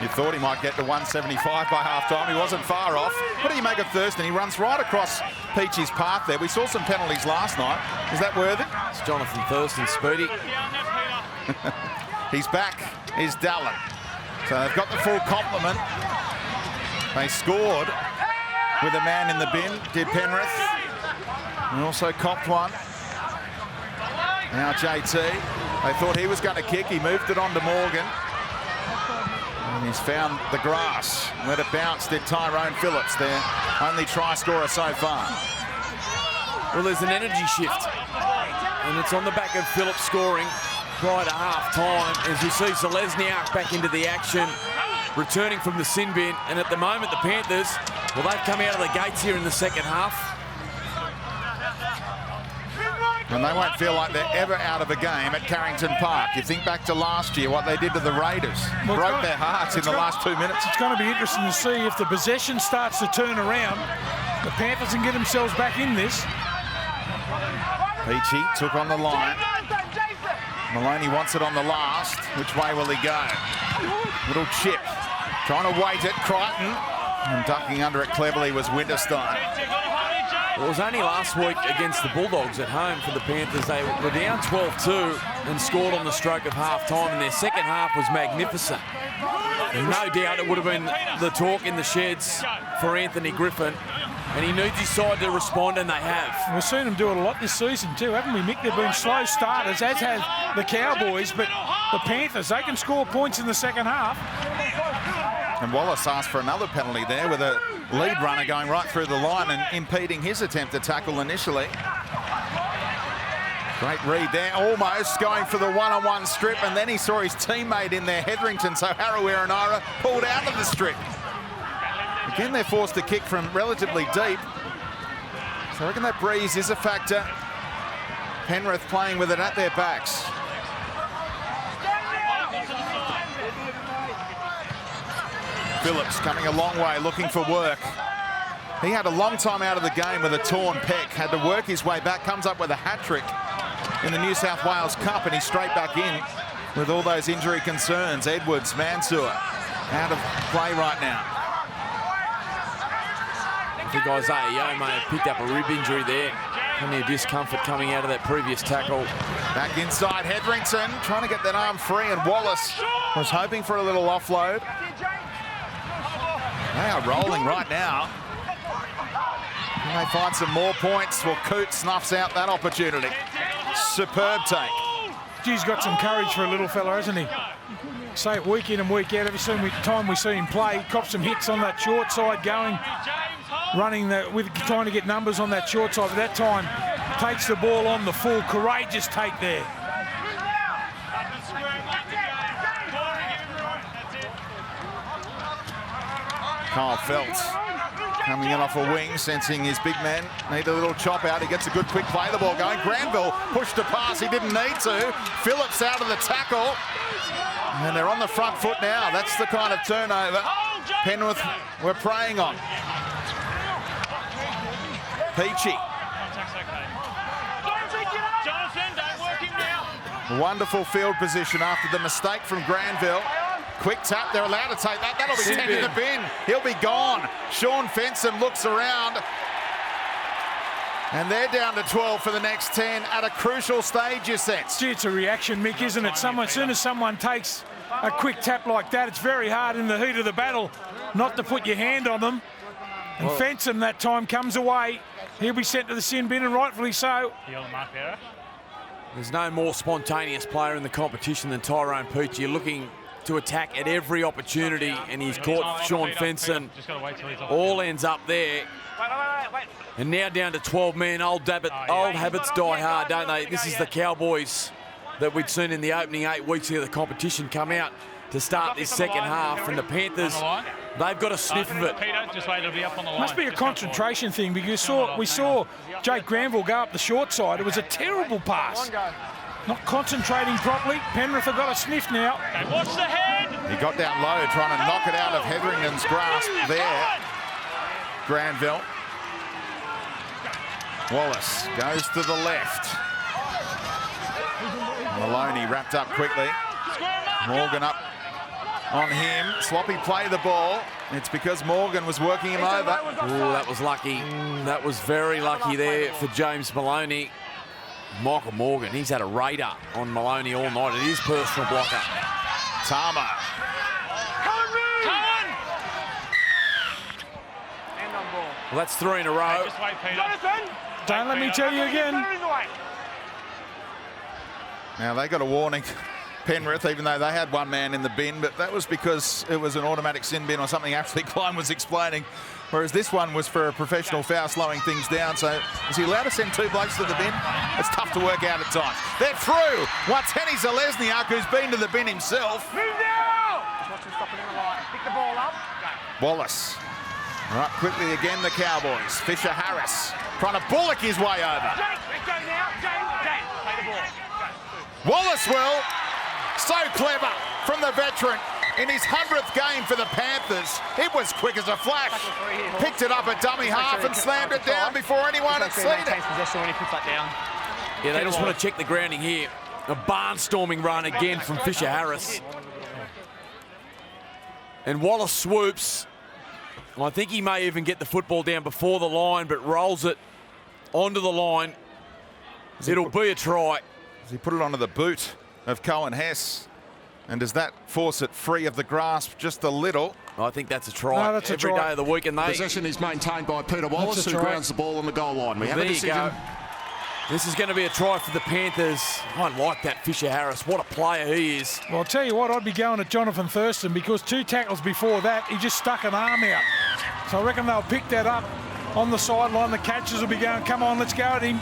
You thought he might get to 175 by half-time. He wasn't far off. What do you make of Thurston? He runs right across Peachy's path there. We saw some penalties last night. Is that worth it? It's Jonathan Thurston, Speedy. He's back, is Dallin. So they've got the full complement. They scored with a man in the bin, did Penrith. And also copped one. Now JT. They thought he was going to kick. He moved it on to Morgan. And he's found the grass. Let it bounce, did Tyrone Phillips, their only try scorer so far. Well, there's an energy shift. And it's on the back of Phillips scoring prior to half-time as you see Zelezniak back into the action, returning from the sin bin. And at the moment, the Panthers, well, they've come out of the gates here in the second half. And they won't feel like they're ever out of a game at Carrington Park. You think back to last year, what they did to the Raiders. Well, broke their hearts in the last 2 minutes. It's going to be interesting to see if the possession starts to turn around. The Panthers can get themselves back in this. Peachy took on the line. Maloney wants it on the last. Which way will he go? Little chip. Trying to wait it, Crichton. And ducking under it cleverly was Winterstein. Well, it was only last week against the Bulldogs at home for the Panthers. They were down 12-2 and scored on the stroke of half-time, and their second half was magnificent. And no doubt it would have been the talk in the sheds for Anthony Griffin, and he needs his side to respond, and they have. We've seen them do it a lot this season too, haven't we, Mick? They've been slow starters, as have the Cowboys, but the Panthers, they can score points in the second half. And Wallace asked for another penalty there with a lead runner going right through the line and impeding his attempt to tackle initially. Great read there, almost going for the one-on-one strip, and then he saw his teammate in there, Hetherington, so Harawira-Naera pulled out of the strip. Again, they're forced to kick from relatively deep. So I reckon that breeze is a factor. Penrith playing with it at their backs. Phillips coming a long way, looking for work. He had a long time out of the game with a torn pec, had to work his way back, comes up with a hat-trick in the New South Wales Cup, and he's straight back in with all those injury concerns. Edwards, Mansour, out of play right now. I think Isaiah Yeo may have picked up a rib injury there. Plenty of discomfort coming out of that previous tackle. Back inside, Hetherington trying to get that arm free, and Wallace was hoping for a little offload. They are rolling right now. Can they find some more points? Well, Coote snuffs out that opportunity. Superb take. He's got some courage for a little fella, hasn't he? Say it week in and week out. Every time we see him play, cops some hits on that short side going, running trying to get numbers on that short side. But that time, takes the ball on the full. Courageous take there. Kyle Phelps coming in off a wing, sensing his big man need a little chop out. He gets a good quick play, the ball going. Granville pushed a pass, he didn't need to. Phillips out of the tackle. And they're on the front foot now. That's the kind of turnover Penrith were preying on. Peachy. Wonderful field position after the mistake from Granville. Quick tap, they're allowed to take that. That'll be 10 in the bin. He'll be gone. Sean Fenson looks around. And they're down to 12 for the next 10 at a crucial stage, you sense. Gee, it's a reaction, Mick, isn't it? As soon as someone takes a quick tap like that, it's very hard in the heat of the battle not to put your hand on them. And Fenson that time comes away. He'll be sent to the sin bin, and rightfully so. There's no more spontaneous player in the competition than Tyrone Peachy. You're looking to attack at every opportunity, and he's caught Sean Fenson. All ends up there. And now down to 12 men. Old habits die hard, don't they? This is the Cowboys that we'd seen in the opening 8 weeks of the competition come out to start this second half, and the Panthers, they've got a sniff of it. Peter, just wait, it'll be up on the line. Must be a concentration thing, because we saw Jake Granville go up the short side. It was a terrible pass. Not concentrating properly. Penrith have got a sniff now. Okay, watch the head. He got down low, trying to knock it out of Hetherington's grasp there. Granville. Wallace goes to the left. Maloney wrapped up quickly. Morgan up on him. Sloppy play the ball. It's because Morgan was working him over. Ooh, that was lucky. That was very lucky there for James Maloney. Michael Morgan, he's had a radar on Maloney all night. It is personal blocker. Tama. Well, that's 3 in a row. Just wait, Peter. Don't let me tell you again. Now, they got a warning, Penrith, even though they had one man in the bin, but that was because it was an automatic sin bin or something Ashley Klein was explaining, whereas this one was for a professional foul slowing things down. So is he allowed to send 2 blokes to the bin? It's tough to work out at times. They're through. Wateni Zalesniak, who's been to the bin himself. Move now! Just watch him stopping in the line. Pick the ball up. Wallace. Right, quickly again, the Cowboys. Fisher Harris trying to bullock his way over. Jake, let go now. Jake, play the ball. Wallace will. So clever from the veteran in his 100th game for the Panthers. It was quick as a flash. Picked it up at dummy half and slammed it down before anyone had seen it. Possession when he puts that down. Yeah, they just want to check the grounding here. A barnstorming run again from Fisher Harris. And Wallace swoops. I think he may even get the football down before the line, but rolls it onto the line. It'll be a try. Does he put it onto the boot of Cohen Hess? And does that force it free of the grasp just a little? I think that's a try. No, that's a every try. day of the week. And they, Possession is maintained by Peter Wallace, who try. grounds the ball on the goal line. We have a there you decision. go. This is going to be a try for the Panthers. I like that Fisher Harris. What a player he is. Well, I'll tell you what, I'd be going at Jonathan Thurston, because 2 tackles before that, he just stuck an arm out. So I reckon they'll pick that up on the sideline. The catchers will be going, come on, let's go at him.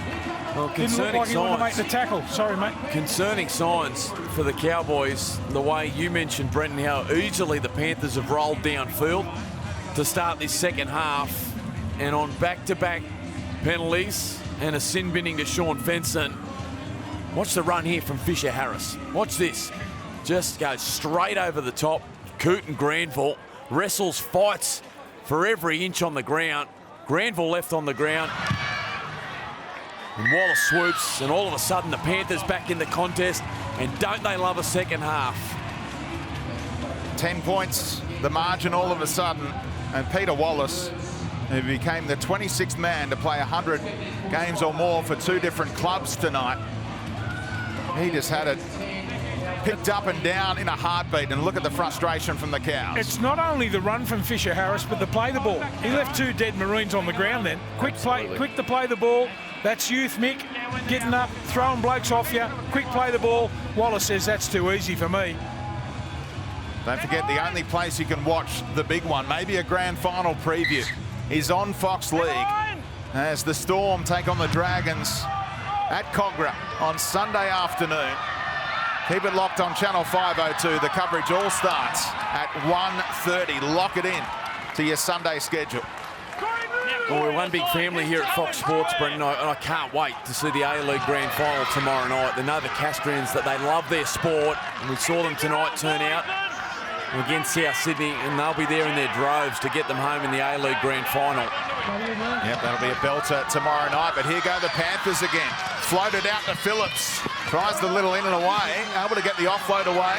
Well, Didn't look like he wanted to make the tackle. Sorry, mate. Concerning signs for the Cowboys, the way you mentioned, Brenton, how easily the Panthers have rolled downfield to start this second half, and on back-to-back penalties and a sin binning to Sean Fenson. Watch the run here from Fisher Harris. Watch this. Just goes straight over the top. Coote and Granville wrestles, fights for every inch on the ground. Granville left on the ground. And Wallace swoops, and all of a sudden the Panthers back in the contest. And don't they love a second half? 10 points, the margin all of a sudden. And Peter Wallace, who became the 26th man to play 100 games or more for 2 different clubs tonight. He just had it picked up and down in a heartbeat, and look at the frustration from the Cows. It's not only the run from Fisher Harris, but the play the ball. He left 2 dead Marines on the ground then. Quick to play the ball. That's youth, Mick. Getting up, throwing blokes off you. Quick play the ball. Wallace says that's too easy for me. Don't forget, the only place you can watch the big one, maybe a grand final preview, is on Fox League as the Storm take on the Dragons at Cogra on Sunday afternoon. Keep it locked on Channel 502. The coverage all starts at 1:30. Lock it in to your Sunday schedule. Well, we're one big family here at Fox Sports, Brendan, and I can't wait to see the A-League Grand Final tomorrow night. They know the Castrians, that they love their sport, and we saw them tonight turn out against South Sydney, and they'll be there in their droves to get them home in the A-League Grand Final. Yep, that'll be a belter tomorrow night, but here go the Panthers again. Floated out to Phillips. Tries the little in and away, able to get the offload away.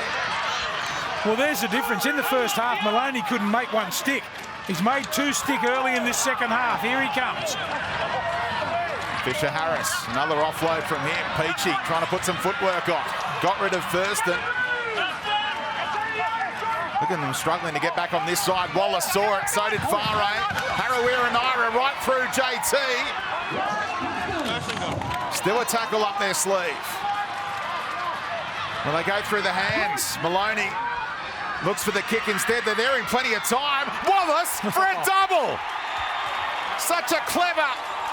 Well, there's the difference. In the first half, Maloney couldn't make 1 stick. He's made 2 stick early in this second half. Here he comes. Fisher Harris, another offload from him. Peachy trying to put some footwork on. Got rid of Thurston. Look at them struggling to get back on this side. Wallace saw it, so did Farray. Harawira-Naira right through JT. Still a tackle up their sleeve. Well, they go through the hands. Maloney looks for the kick instead. They're there in plenty of time. Wallace for a double. Such a clever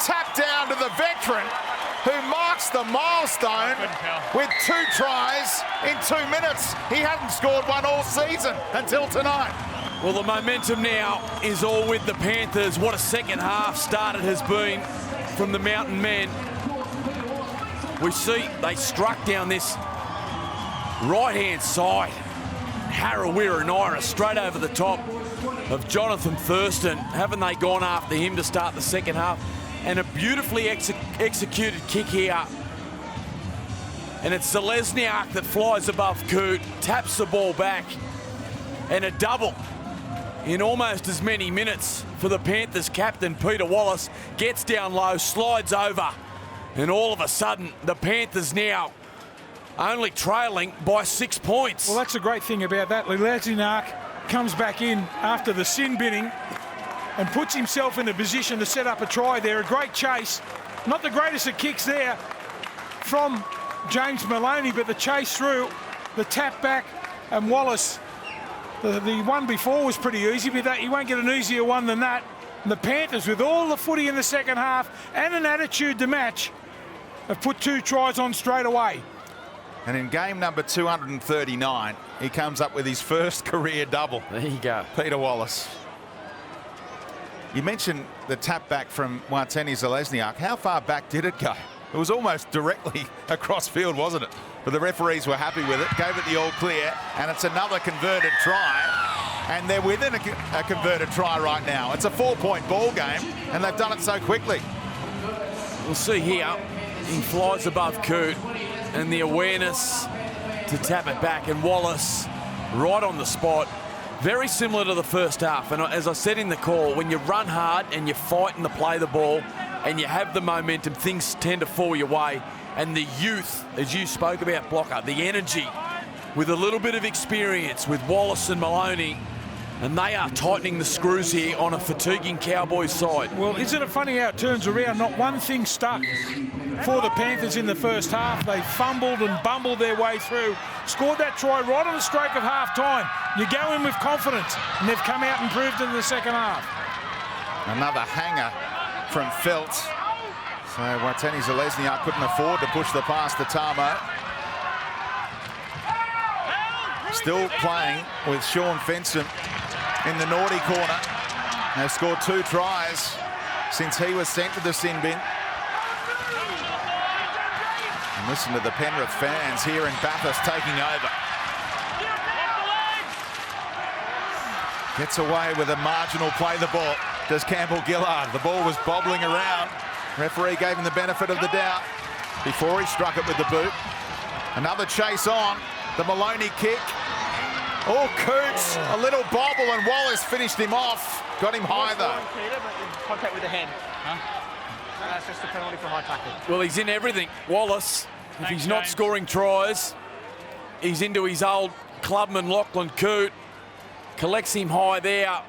tap down to the veteran who marks the milestone with 2 tries in 2 minutes. He hadn't scored one all season until tonight. Well, the momentum now is all with the Panthers. What a second half start it has been from the Mountain Men. We see they struck down this right-hand side. Harawira and Ira straight over the top of Jonathan Thurston. Haven't they gone after him to start the second half? And a beautifully executed kick here. And it's Zelezniak that flies above Coote, taps the ball back, and a double in almost as many minutes for the Panthers captain. Peter Wallace gets down low, slides over, and all of a sudden the Panthers now only trailing by 6 points. Well, that's the great thing about that. Zelezniak comes back in after the sin binning and puts himself in a position to set up a try there. A great chase. Not the greatest of kicks there from James Maloney, but the chase through, the tap back, and Wallace. The one before was pretty easy, but you won't get an easier one than that. And the Panthers, with all the footy in the second half and an attitude to match, have put 2 tries on straight away. And in game number 239, he comes up with his first career double. There you go. Peter Wallace. You mentioned the tap back from Watene Zelezniak. How far back did it go? It was almost directly across field, wasn't it? But the referees were happy with it, gave it the all clear, and it's another converted try. And they're within a converted try right now. It's a 4-point ball game, and they've done it so quickly. We'll see here. He flies above Coote, and the awareness to tap it back, and Wallace right on the spot. Very similar to the first half, and as I said in the call, when you run hard and you fight and play the ball and you have the momentum, things tend to fall your way. And the youth, as you spoke about, Blocker, the energy with a little bit of experience with Wallace and Maloney, and they are tightening the screws here on a fatiguing Cowboys side. Well, isn't it funny how it turns around? Not one thing stuck for the Panthers in the first half. They fumbled and bumbled their way through, scored that try right on the stroke of half-time. You go in with confidence, and they've come out and proved it in the second half. Another hanger from Phillips. So Watene Zelezniak couldn't afford to push the pass to Tamo. Still playing with Sean Fenson in the naughty corner. They've scored 2 tries since he was sent to the sin bin. And listen to the Penrith fans here in Bathurst taking over. Gets away with a marginal play the ball. Does Campbell Gillard. The ball was bobbling around. Referee gave him the benefit of the doubt before he struck it with the boot. Another chase on. The Maloney kick. Oh, Coots, a little bobble, and Wallace finished him off. Got him high, though. Contact with the hand. Huh? That's just a penalty for high tackle. Well, he's in everything. Wallace, if he's not scoring tries, he's into his old clubman Lachlan Coote. Collects him high there.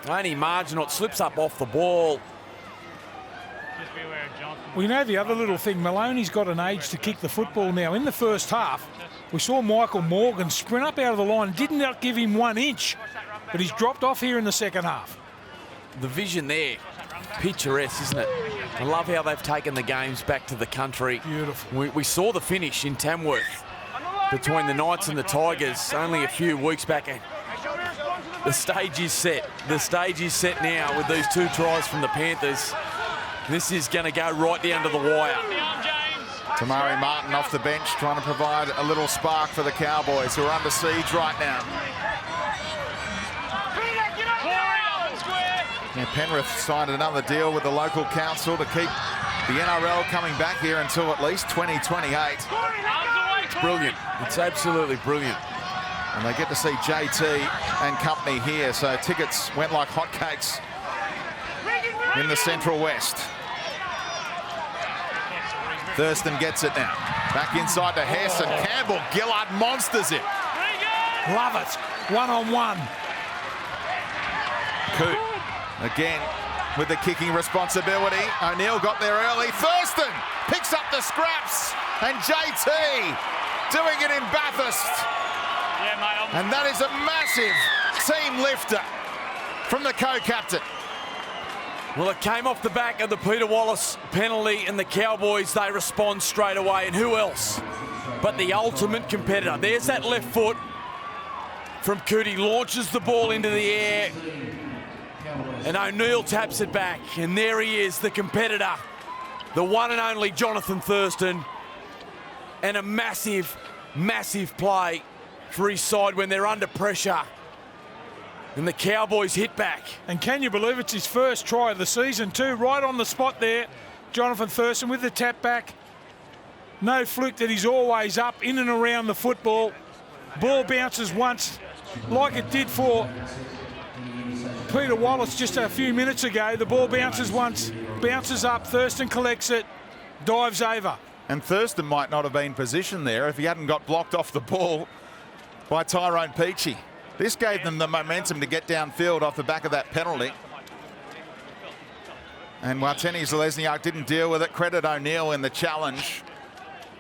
Only marginal. It slips up off the ball. Just be aware of Johnson. We know the other little thing, Maloney's got an age to kick the football now. In the first half, we saw Michael Morgan sprint up out of the line, did not give him 1 inch, but he's dropped off here in the second half. The vision there, picturesque, isn't it? I love how they've taken the games back to the country. Beautiful. We saw the finish in Tamworth between the Knights and the Tigers only a few weeks back. The stage is set. The stage is set now with these 2 tries from the Panthers. This is going to go right down to the wire. Tamari Martin off the bench trying to provide a little spark for the Cowboys, who are under siege right now. Yeah, Penrith signed another deal with the local council to keep the NRL coming back here until at least 2028. It's brilliant. It's absolutely brilliant. And they get to see JT and company here, so tickets went like hotcakes in the Central West. Thurston gets it now. Back inside to Hess, and Campbell Gillard monsters it. Love it. 1-on-1. Coote again with the kicking responsibility. O'Neill got there early. Thurston picks up the scraps, and JT doing it in Bathurst. Yeah, mate, And that is a massive team lifter from the co-captain. Well, it came off the back of the Peter Wallace penalty, and the Cowboys, they respond straight away. And who else but the ultimate competitor? There's that left foot from Cootie, launches the ball into the air, and O'Neill taps it back. And there he is, the competitor, the one and only Jonathan Thurston. And a massive, massive play for his side when they're under pressure. And the Cowboys hit back. And can you believe it's his first try of the season too? Right on the spot there, Jonathan Thurston with the tap back. No fluke that he's always up, in and around the football. Ball bounces once, like it did for Peter Wallace just a few minutes ago. The ball bounces once, bounces up, Thurston collects it, dives over. And Thurston might not have been positioned there if he hadn't got blocked off the ball by Tyrone Peachey. This gave them the momentum to get downfield off the back of that penalty. And Watene-Zelezniak didn't deal with it. Credit O'Neill in the challenge.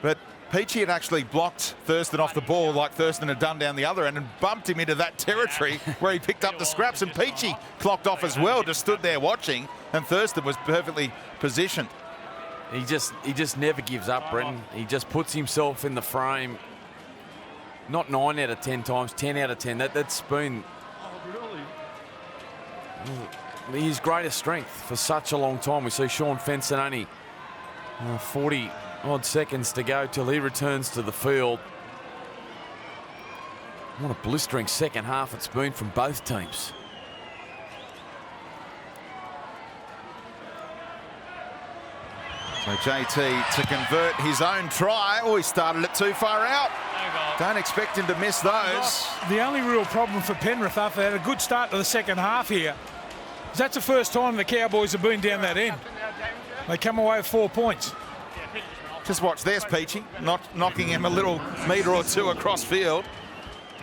But Peachey had actually blocked Thurston off the ball like Thurston had done down the other end and bumped him into that territory where he picked up the scraps. And Peachey clocked off as well, just stood there watching. And Thurston was perfectly positioned. He just never gives up, Brenton. He just puts himself in the frame. Not 9 out of 10 times, 10 out of 10. That's been his greatest strength for such a long time. We see Sean Fenson only 40 odd seconds to go till he returns to the field. What a blistering second half it's been from both teams. So JT to convert his own try. Oh, he started it too far out. Don't expect him to miss those. The only real problem for Penrith after they had a good start to the second half here is that's the first time the Cowboys have been down that end. They come away with 4 points. Just watch, there's Peachey, knocking him a little metre or two across field.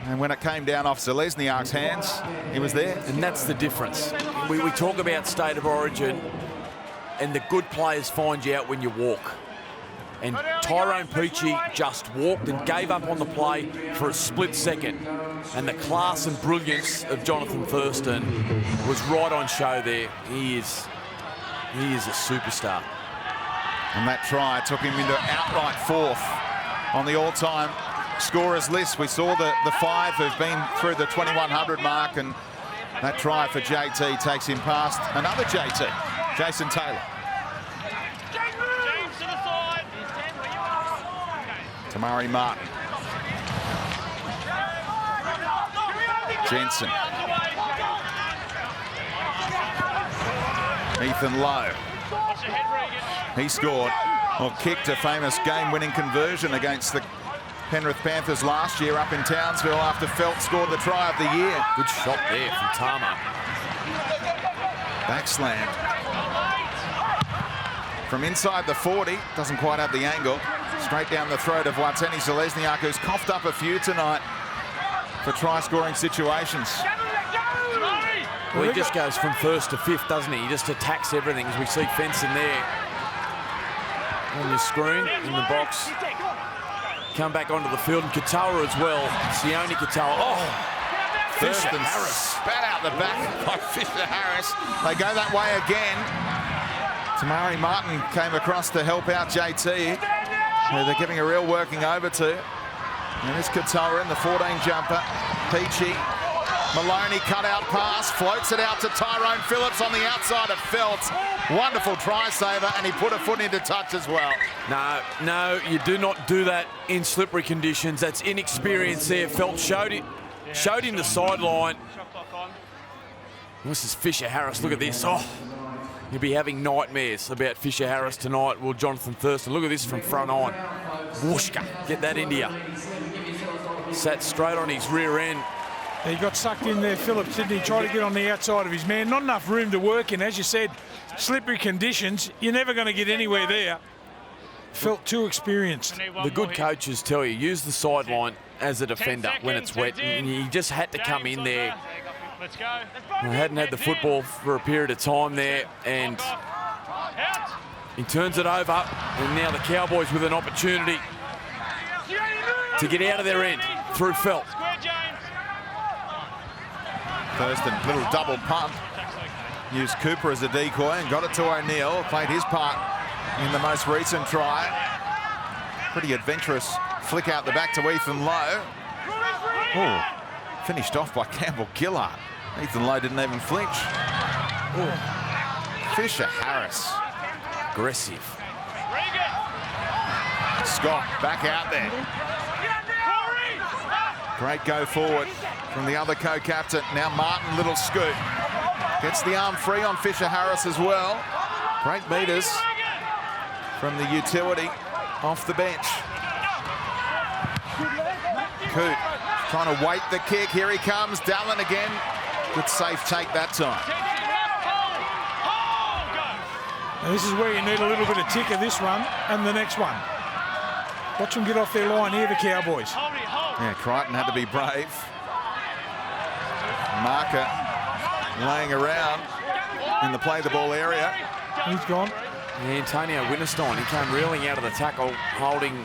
And when it came down off Zelezniak's hands, he was there. And that's the difference. We talk about state of origin, and the good players find you out when you walk. And Tyrone Peachey just walked and gave up on the play for a split second. And the class and brilliance of Jonathan Thurston was right on show there. He is a superstar. And that try took him into outright fourth on the all-time scorers list. We saw the 5 who've been through the 2100 mark, and that try for JT takes him past another JT, Jason Taylor. Tamari Martin. Jensen. Ethan Lowe. He scored, or kicked a famous game-winning conversion against the Penrith Panthers last year up in Townsville after Phillips scored the try of the year. Good shot there from Tama. Backslammed. From inside the 40, doesn't quite have the angle. Straight down the throat of Watene-Zelezniak, who's coughed up a few tonight for try-scoring situations. Well, he just goes from first to fifth, doesn't he? He just attacks everything, as we see Fenson there on your screen in the box. Come back onto the field, and Katoa as well. Sione Katoa. Oh, Thurston Harris spat out the back by Fisher Harris. They go that way again. Tamari Martin came across to help out JT, who they're giving a real working over to. And there's Katoa in the 14 jumper. Peachey. Maloney cut out pass, floats it out to Tyrone Phillips on the outside of Phelps. Wonderful try saver, and he put a foot into touch as well. No, you do not do that in slippery conditions. That's inexperience there. Phelps showed him the sideline. This is Fisher Harris. Look at this. Oh, you'll be having nightmares about Fisher Harris tonight. Well, Jonathan Thurston. Look at this from front on. Whooshka, get that into you. Sat straight on his rear end. He got sucked in there, Phillips, didn't he? Tried to get on the outside of his man. Not enough room to work in. As you said, slippery conditions. You're never going to get anywhere there. Felt too experienced. The good coaches tell you, use the sideline as a defender when it's wet. And he just had to come in there. He hadn't had the football for a period of time there. And he turns it over. And now the Cowboys with an opportunity to get out of their end through Phelps. Thurston, little double pump. Used Cooper as a decoy and got it to O'Neill. Played his part in the most recent try. Pretty adventurous flick out the back to Ethan Lowe. Oh, finished off by Campbell Gillard. Ethan Lowe didn't even flinch. Oh. Fisher Harris. Aggressive. Scott back out there. Great go forward from the other co-captain. Now Martin, little scoot. Gets the arm free on Fisher Harris as well. Great meters from the utility off the bench. Coote trying to weight the kick. Here he comes. Dallin again. Good safe take that time. Now this is where you need a little bit of ticker, this one and the next one. Watch them get off their line here, the Cowboys. Yeah, Crichton had to be brave. Marker laying around in the play the ball area. He's gone. Yeah, Antonio Winterstein, he came reeling out of the tackle, holding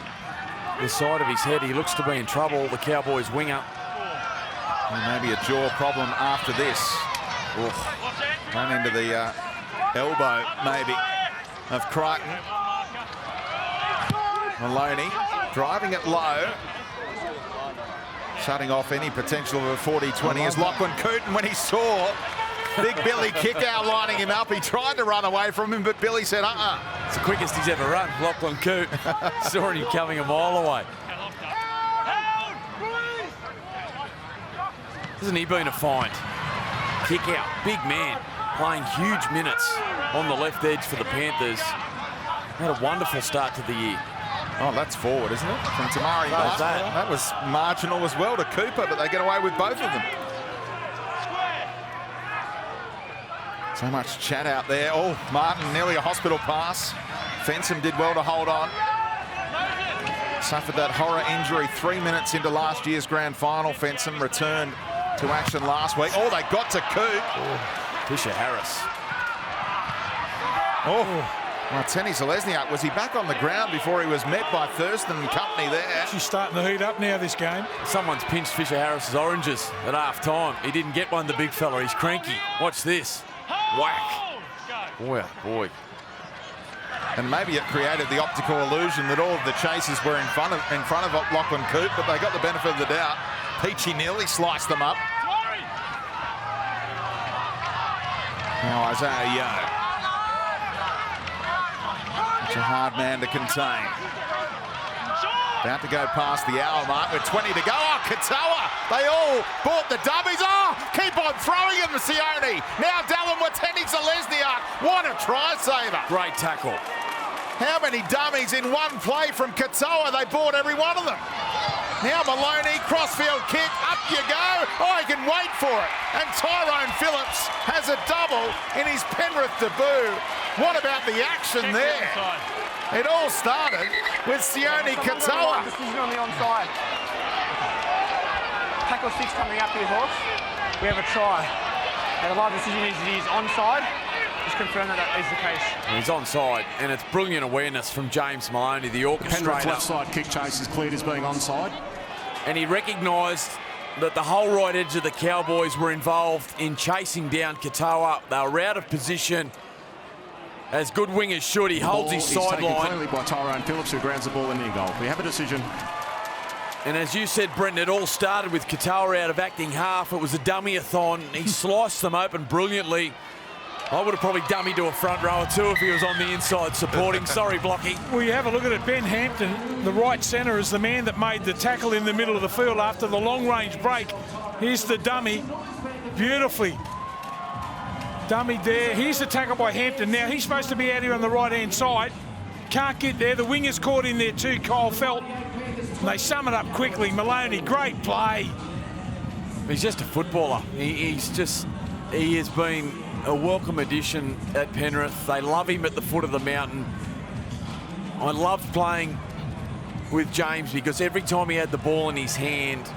the side of his head. He looks to be in trouble, the Cowboys winger. And maybe a jaw problem after this. Ran into the elbow, maybe, of Crichton. Maloney driving it low. Shutting off any potential of a 40-20 is Lachlan Coote. And when he saw Big Billy Kickout lining him up, he tried to run away from him, but Billy said, It's the quickest he's ever run, Lachlan Coote. Saw him coming a mile away. Hasn't he been a find? Kick out, big man, playing huge minutes on the left edge for the Panthers. Had a wonderful start to the year. Oh, that's forward, isn't it? From Tamari Martin. That was marginal as well to Cooper, but they get away with both of them. So much chat out there. Oh, Martin, nearly a hospital pass. Fensom did well to hold on. Suffered that horror injury 3 minutes into last year's grand final. Fensom returned to action last week. Oh, they got to Coote. Fisher Harris. Oh. Martini Zalesniak, was he back on the ground before he was met by Thurston and company there? She's starting to heat up now, this game. Someone's pinched Fisher Harris's oranges at half-time. He didn't get one, the big fella. He's cranky. Watch this. Whack. Boy, oh boy. And maybe it created the optical illusion that all of the chasers were in front of Lachlan Coote, but they got the benefit of the doubt. Peachy nearly sliced them up. Now Isaiah Yeo. Such a hard man to contain. About to go past the hour mark with 20 to go. Oh, Katoa! They all bought the dummies. Oh, keep on throwing him, Sione. Now Dallin Wateni Zalesniak. What a try saver. Great tackle. How many dummies in one play from Katoa? They bought every one of them. Now Maloney, crossfield kick, up you go. Oh, he can wait for it. And Tyrone Phillips has a double in his Penrith debut. What about the action there? It all started with Sione Katoa. Decision on the onside. Tackle 6 coming up here, Hawks. We have a try. Now the live decision is he is onside. Just confirm that is the case. He's onside, and it's brilliant awareness from James Maloney, the orchestrator. Penrith left side kick chase is cleared as being onside. And he recognised that the whole right edge of the Cowboys were involved in chasing down Katoa. They were out of position. As good wingers should, he holds his sideline. Clearly by Tyrone Phillips, who grounds the ball in near goal. We have a decision. And as you said, Brenton, it all started with Katoa out of acting half. It was a dummy-a-thon. He sliced them open brilliantly. I would have probably dummied to a front rower too if he was on the inside supporting. Sorry, Blocky. Well, you have a look at it. Ben Hampton, the right centre, is the man that made the tackle in the middle of the field after the long-range break. Here's the dummy. Beautifully dummy there. Here's the tackle by Hampton. Now, he's supposed to be out here on the right-hand side. Can't get there. The winger's caught in there too, Kyle Felt. And they sum it up quickly. Maloney, great play. He's just a footballer. He has been a welcome addition at Penrith. They love him at the foot of the mountain. I loved playing with James because every time he had the ball in his hand,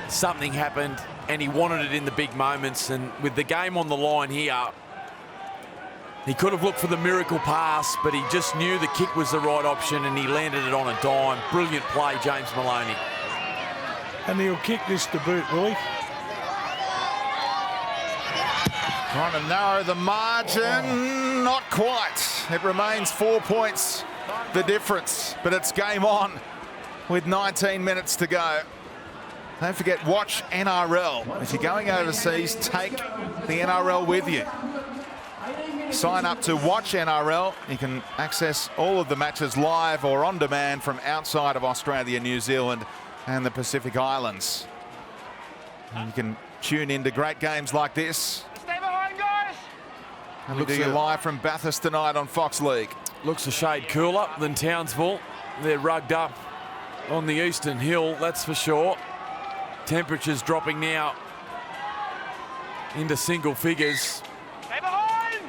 something happened and he wanted it in the big moments. And with the game on the line here, he could have looked for the miracle pass, but he just knew the kick was the right option and he landed it on a dime. Brilliant play, James Maloney. And he'll kick this to boot, will he? Trying to narrow the margin, not quite. It remains 4 points, the difference, but it's game on with 19 minutes to go. Don't forget, watch NRL. If you're going overseas, take the NRL with you. Sign up to Watch NRL. You can access all of the matches live or on demand from outside of Australia, New Zealand and the Pacific Islands. And you can tune into great games like this. Stay behind, guys! And we'll do you live from Bathurst tonight on Fox League. Looks a shade cooler than Townsville. They're rugged up on the eastern hill, that's for sure. Temperatures dropping now into single figures. Stay behind!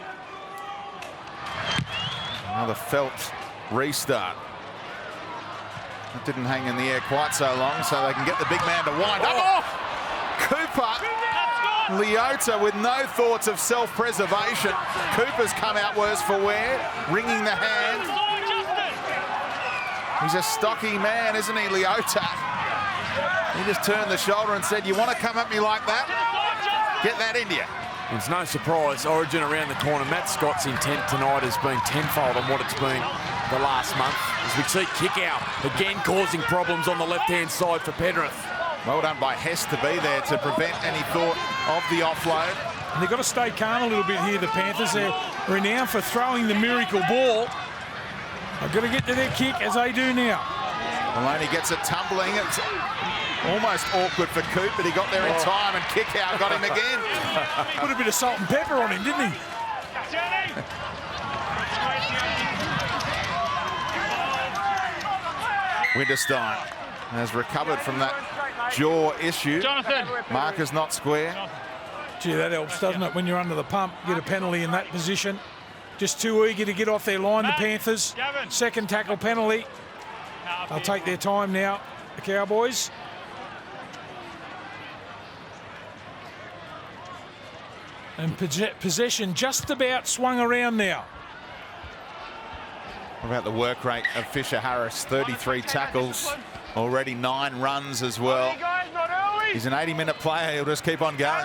Another felt restart. It didn't hang in the air quite so long, so they can get the big man to wind up. Oh! Cooper, Leota with no thoughts of self-preservation. Cooper's come out worse for wear, wringing the hand. He's a stocky man, isn't he, Leota? He just turned the shoulder and said, "You want to come at me like that? Get that in you." It's no surprise, Origin around the corner. Matt Scott's intent tonight has been tenfold on what it's been the last month. As we see kick out, again causing problems on the left-hand side for Penrith. Well done by Hess to be there to prevent any thought of the offload. And they've got to stay calm a little bit here, the Panthers. They're renowned for throwing the miracle ball. They've got to get to their kick as they do now. Maloney gets it tumbling. It's almost awkward for Coop, but he got there in time and kick out got him again. Put a bit of salt and pepper on him, didn't he? Winterstein has recovered from that jaw issue. Jonathan. Marker's not square. Gee, that helps, doesn't it, when you're under the pump, get a penalty in that position. Just too eager to get off their line, the Panthers. Second tackle penalty. They'll take their time now, the Cowboys. And possession just about swung around now. What about the work rate of Fisher Harris? 33 tackles, already 9 runs as well. He's an 80-minute player. He'll just keep on going.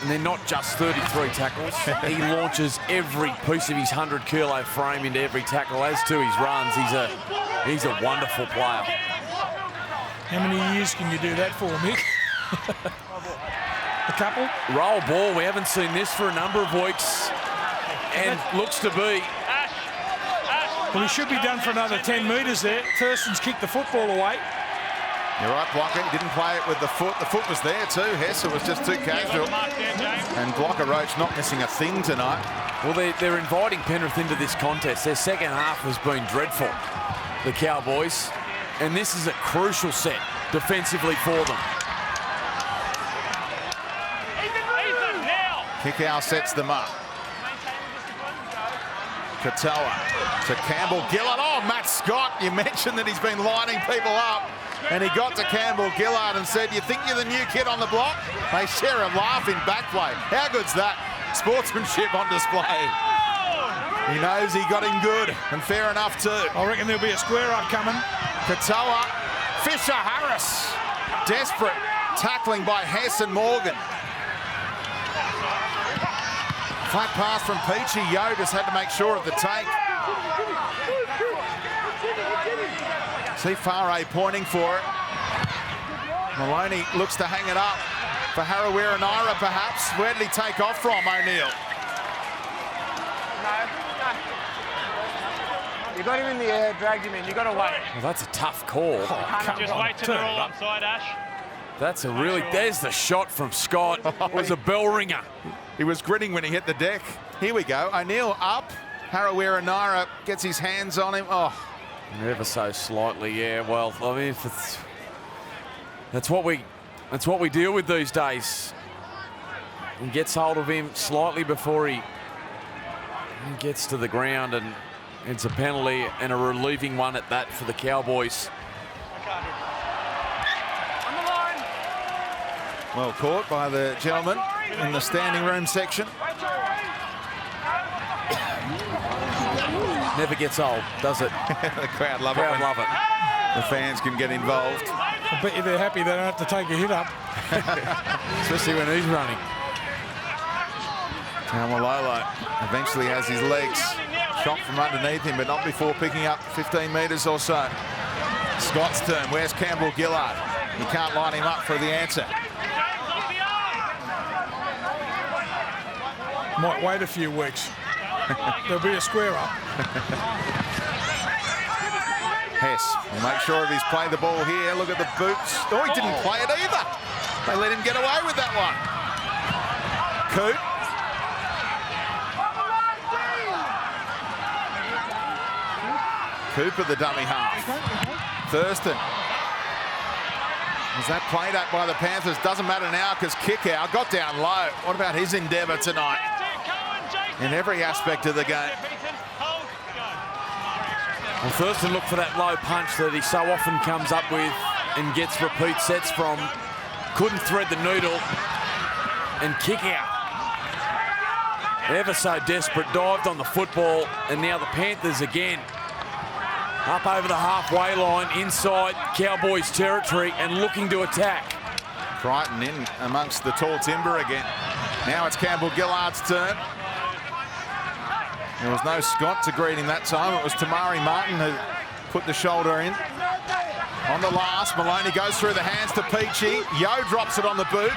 And they're not just 33 tackles. He launches every piece of his 100-kilo frame into every tackle. As to his runs, he's a wonderful player. How many years can you do that for, Mick? A couple? Roll ball. We haven't seen this for a number of weeks. And looks to be. Well, he should be done for another 10 metres there. Thurston's kicked the football away. You're right, Blocker. He didn't play it with the foot. The foot was there too, Hess. It was just too casual. And Blocker Roach not missing a thing tonight. Well, they're inviting Penrith into this contest. Their second half has been dreadful, the Cowboys. And this is a crucial set defensively for them. Kickout sets them up. Katoa to Campbell Gillard. Oh, Matt Scott, you mentioned that he's been lining people up. And he got to Campbell Gillard and said, "You think you're the new kid on the block?" They share a laugh in back play. How good's that? Sportsmanship on display. He knows he got him good, and fair enough too. I reckon there'll be a square up coming. Katoa, Fisher Harris. Desperate tackling by Hess and Morgan. Flat pass from Peachy. Yo just had to make sure of the take. See Farah pointing for it. Maloney looks to hang it up for Harawira Naira perhaps. Where did he take off from, O'Neill? You got him in the air, dragged him in. You got to wait. Well, that's a tough call. Just wait till they're all onside, Ash. That's a really... There's the shot from Scott. It was a bell ringer. He was grinning when he hit the deck. Here we go. O'Neill up. Harawira Naira gets his hands on him. Oh. Ever so slightly, yeah. Well, I mean, that's what we deal with these days. He gets hold of him slightly before he gets to the ground, and it's a penalty and a relieving one at that for the Cowboys. Well caught by the gentleman in the standing room section. Never gets old, does it? The crowd love it. The fans can get involved. I bet you they're happy they don't have to take a hit up. Especially when he's running. Tamalolo eventually has his legs shot from underneath him, but not before picking up 15 metres or so. Scott's turn. Where's Campbell Gillard? He can't line him up for the answer. Might wait a few weeks. There'll be a square up. Hess will make sure of his play the ball here. Look at the boots. Oh, he didn't play it either. They let him get away with that one. Coote. Cooper, the dummy half. Thurston. Was that played at by the Panthers? Doesn't matter now because Kickout got down low. What about his endeavour tonight? In every aspect of the game. Well, Thurston looked for that low punch that he so often comes up with and gets repeat sets from. Couldn't thread the needle and Kickout. Ever so desperate, dived on the football, and now the Panthers again. Up over the halfway line, inside Cowboys territory and looking to attack. Crichton in amongst the tall timber again. Now it's Campbell Gillard's turn. There was no Scott to greet him that time. It was Tamari Martin who put the shoulder in. On the last, Maloney goes through the hands to Peachy. Yo drops it on the boot.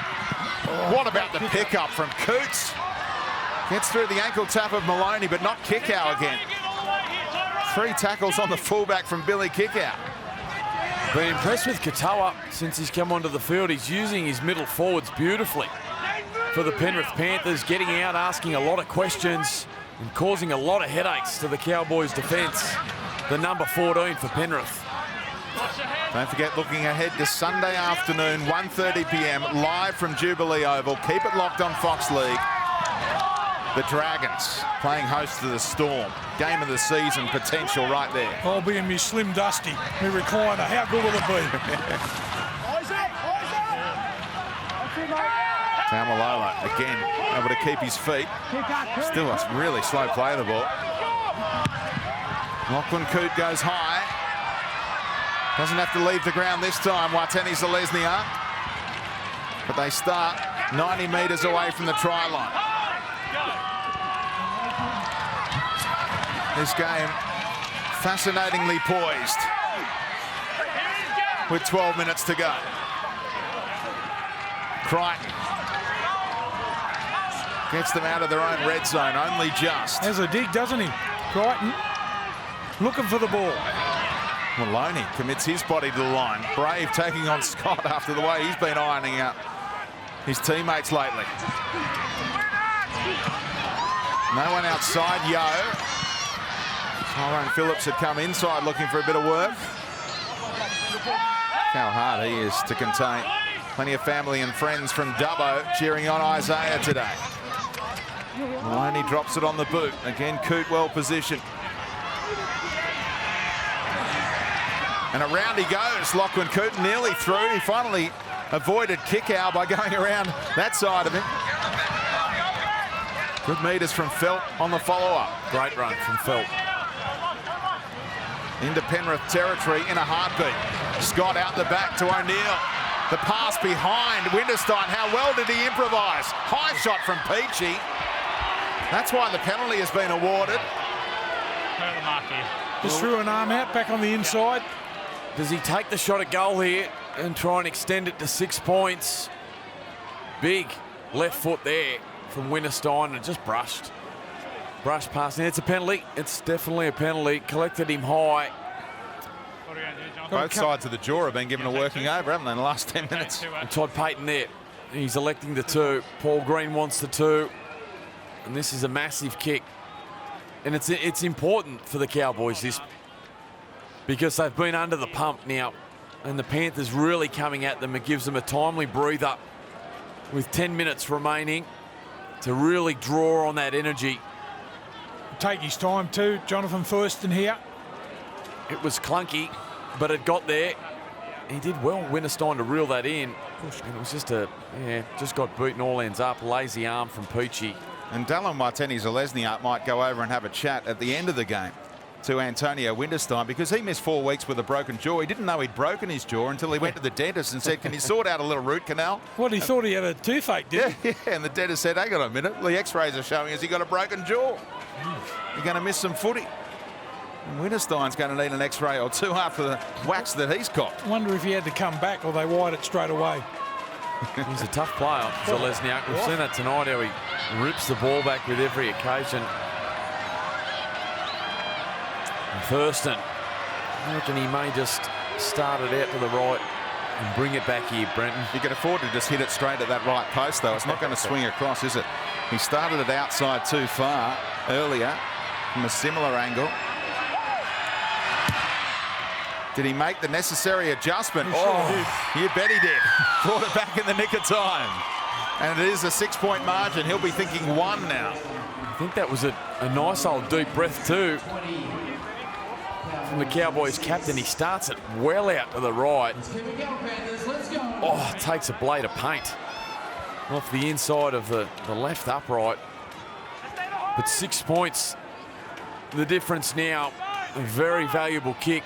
What about the pickup from Coots? Gets through the ankle tap of Maloney, but not Kickow again. 3 tackles on the fullback from Billy Kickout. Been impressed with Katoa since he's come onto the field. He's using his middle forwards beautifully for the Penrith Panthers, getting out, asking a lot of questions and causing a lot of headaches to the Cowboys defence. The number 14 for Penrith. Don't forget, looking ahead to Sunday afternoon, 1:30 p.m, live from Jubilee Oval. Keep it locked on Fox League. The Dragons playing host to the Storm. Game of the season potential right there. I'll be in me Slim Dusty, me recliner. How good will it be? Tamalolo again able to keep his feet. Still a really slow play of the ball. Lachlan Coote goes high. Doesn't have to leave the ground this time. Wateni Zalesnia. But they start 90 metres away from the try line. This game fascinatingly poised with 12 minutes to go. Crichton gets them out of their own red zone, only just. Has a dig, doesn't he? Crichton looking for the ball. Maloney commits his body to the line. Brave taking on Scott after the way he's been ironing out his teammates lately. No one outside Yo. Tyrone Phillips had come inside looking for a bit of work. How hard he is to contain. Plenty of family and friends from Dubbo cheering on Isaiah today. Maloney drops it on the boot. Again, Coote well positioned. And around he goes. Lachlan Coote nearly through. He finally avoided Kickow by going around that side of him. Good metres from Felt on the follow-up. Great run from Felt. Into Penrith territory in a heartbeat. Scott out the back to O'Neill. The pass behind Winterstein. How well did he improvise? High shot from Peachy. That's why the penalty has been awarded. Just threw an arm out, back on the inside. Does he take the shot at goal here and try and extend it to 6 points? Big left foot there from Winterstein and just brushed past. And it's a penalty. It's definitely a penalty. Collected him high. Both sides of the jaw have been given a working over, haven't they, in the last 10 minutes? And Todd Payton there. He's electing the 2. Paul Green wants the 2. And this is a massive kick. And it's important for the Cowboys, this, because they've been under the pump now. And the Panthers really coming at them. It gives them a timely breather with 10 minutes remaining to really draw on that energy. Take his time too, Jonathan Thurston here. It was clunky, but it got there. He did well, Winterstein, to reel that in. And it was just just got beaten all ends up. Lazy arm from Peachy. And Dallin Wateni Zalesniak might go over and have a chat at the end of the game to Antonio Winterstein because he missed 4 weeks with a broken jaw. He didn't know he'd broken his jaw until he went to the dentist and said, can you sort out a little root canal? Well, he thought he had a toothache, didn't he? Yeah, and the dentist said, hang on a minute, the x-rays are showing us he got a broken jaw. You're going to miss some footy. And Winterstein's going to need an x-ray or two after the whacks that he's got. I wonder if he had to come back or they wired it straight away. He's a tough player, Zalesniak. We've seen that tonight, how he rips the ball back with every occasion. Thurston, I reckon he may just start it out to the right and bring it back here, Brenton. You can afford to just hit it straight at that right post, though. It's not going to swing across, is it? He started it outside too far earlier from a similar angle. Did he make the necessary adjustment? You bet he did. Brought it back in the nick of time. And it is a 6-point margin. He'll be thinking 1 now. I think that was a nice old deep breath too from the Cowboys captain. He starts it well out to the right. Takes a blade of paint off the inside of the left upright. But 6 points, the difference now. A very valuable kick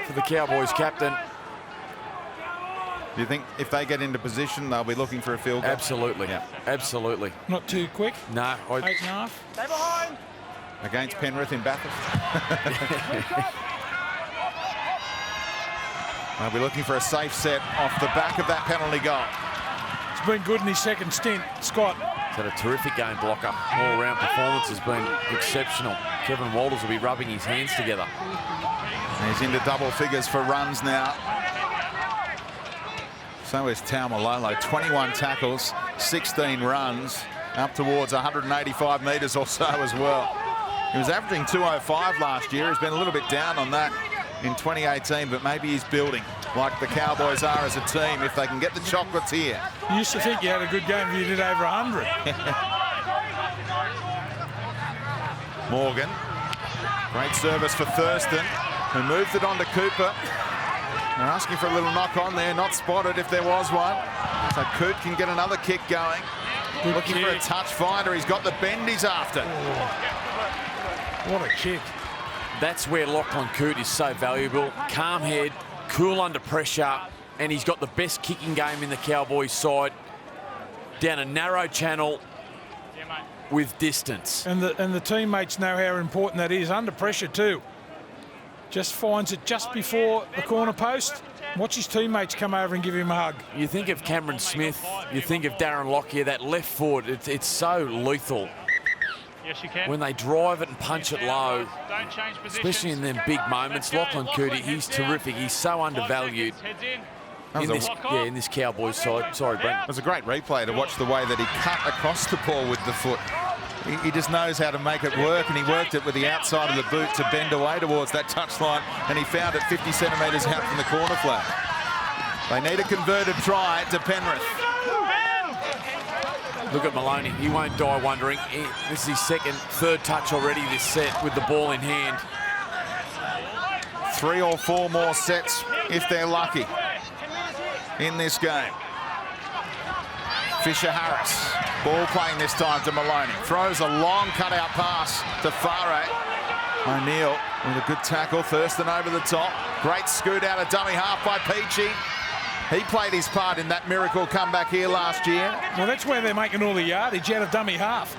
for the Cowboys captain. Do you think if they get into position, they'll be looking for a field goal? Absolutely. Yeah. Absolutely. Not too quick. No. 8.5. Stay behind. Against Penrith in Bathurst. They'll be looking for a safe set off the back of that penalty goal. He's been good in his second stint, Scott. He's had a terrific game blocker. All-round performance has been exceptional. Kevin Walters will be rubbing his hands together. He's into double figures for runs now. So is Taumalolo. 21 tackles, 16 runs, up towards 185 metres or so as well. He was averaging 205 last year. He's been a little bit down on that in 2018, but maybe he's building like the Cowboys are as a team if they can get the chocolates here. You used to think you had a good game if you did over 100. Morgan. Great service for Thurston, who moved it on to Cooper. They're asking for a little knock on there, not spotted if there was one. So Coop can get another kick going. Good Looking kick. for a touch finder. He's got the bend he's after. What a kick. That's where Lachlan Coote is so valuable. Calm head, cool under pressure, and he's got the best kicking game in the Cowboys side. Down a narrow channel with distance. And the teammates know how important that is. Under pressure too. Just finds it just before the corner post. Watch his teammates come over and give him a hug. You think of Cameron Smith, you think of Darren Lockyer, that left foot, it's so lethal. Yes, you can. When they drive it and punch it low, Don't change positions. especially in them big moments. Lachlan Coote, he's terrific. He's so undervalued in this Cowboys side. Sorry, Brent. It was a great replay to watch the way that he cut across the ball with the foot. He just knows how to make it work, and he worked it with the outside of the boot to bend away towards that touchline, and he found it 50 centimetres out from the corner flag. They need a converted try to Penrith. Look at Maloney. He won't die wondering. This is his third touch already this set with the ball in hand. 3 or 4 more sets if they're lucky in this game. Fisher-Harris, ball playing this time to Maloney. Throws a long cutout pass to Farah. O'Neill with a good tackle. Thurston over the top. Great scoot out of dummy half by Peachy. He played his part in that miracle comeback here last year. Well, that's where they're making all the yardage out of dummy half.